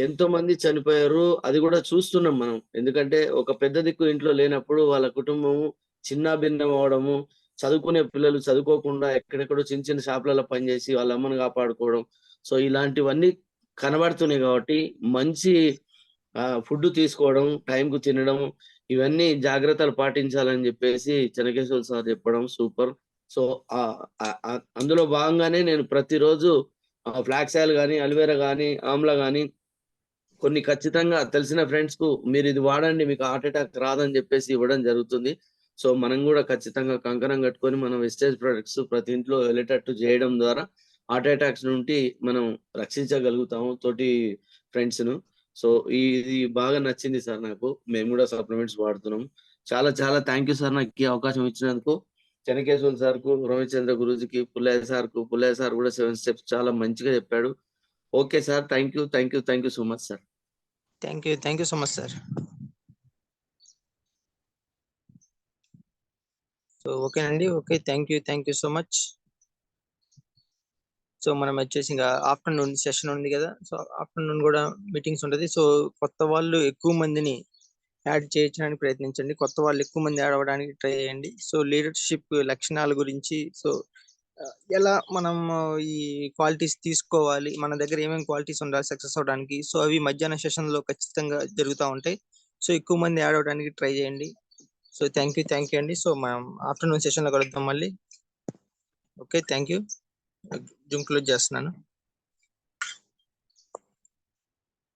ఎంతో మంది చనిపోయారు. అది కూడా చూస్తున్నాం మనం. ఎందుకంటే ఒక పెద్ద దిక్కు ఇంట్లో లేనప్పుడు వాళ్ళ కుటుంబము చిన్న భిన్నం అవడము, చదువుకునే పిల్లలు చదువుకోకుండా ఎక్కడెక్కడో చిన్న షాపులలో పనిచేసి వాళ్ళ అమ్మను కాపాడుకోవడం. సో ఇలాంటివన్నీ కనబడుతున్నాయి. కాబట్టి మంచి ఫుడ్ తీసుకోవడం, టైంకు తినడం, ఇవన్నీ జాగ్రత్తలు పాటించాలని చెప్పేసి చెన్నకేశ్వర్ సార్ చెప్పడం సూపర్. సో అందులో భాగంగానే నేను ప్రతిరోజు ఫ్లాక్స్ ఆయిల్ కానీ, అలోవెరా కానీ, ఆమ్లా కానీ కొన్ని ఖచ్చితంగా తెలిసిన ఫ్రెండ్స్ కు మీరు ఇది వాడండి, మీకు హార్ట్ అటాక్ రాదని చెప్పేసి ఇవ్వడం జరుగుతుంది. సో మనం కూడా ఖచ్చితంగా కంకణం కట్టుకొని మనం వెస్టేజ్ ప్రొడక్ట్స్ ప్రతి ఇంట్లో వెళ్ళేటట్టు చేయడం ద్వారా హార్ట్ అటాక్స్ నుండి మనం రక్షించగలుగుతాము తోటి ఫ్రెండ్స్ ను. సో ఇది బాగా నచ్చింది సార్ నాకు. మేము కూడా సప్లిమెంట్స్ వాడుతున్నాం. చాలా చాలా థ్యాంక్ యూ సార్ నాకు ఈ అవకాశం ఇచ్చినందుకు. చెన్నకేశ్వర్ సార్ కు, రవిచంద్ర గురూజీకి, పుల్లయ్య సార్ కూడా 7 స్టెప్స్ చాలా మంచిగా చెప్పాడు. Okay sir, thank you so much sir. Thank you so much sir. So ఓకేనండి, okay, thank you so much. So మనం వచ్చేసి ఇంకా ఆఫ్టర్నూన్ సెషన్ ఉంది కదా, సో ఆఫ్టర్నూన్ కూడా మీటింగ్స్ ఉంటుంది. సో కొత్త వాళ్ళు ఎక్కువ మందిని యాడ్ చేయడానికి ప్రయత్నించండి, కొత్త వాళ్ళు ఎక్కువ మంది యాడ్ అవ్వడానికి ట్రై చేయండి. సో లీడర్షిప్ లక్షణాల గురించి, సో ఎలా మనం ఈ క్వాలిటీస్ తీసుకోవాలి, మన దగ్గర ఏమేమి క్వాలిటీస్ ఉండాలి సక్సెస్ అవడానికి, సో అవి మధ్యాహ్న సెషన్ లో ఖచ్చితంగా జరుగుతూ ఉంటాయి. సో ఎక్కువ మంది యాడ్ అవ్వడానికి ట్రై చేయండి. సో థ్యాంక్ యూ అండి. సో మనం ఆఫ్టర్నూన్ సెషన్ లో కలుద్దాం మళ్ళీ. Okay, thank you. Zoom close చేస్తున్నాను.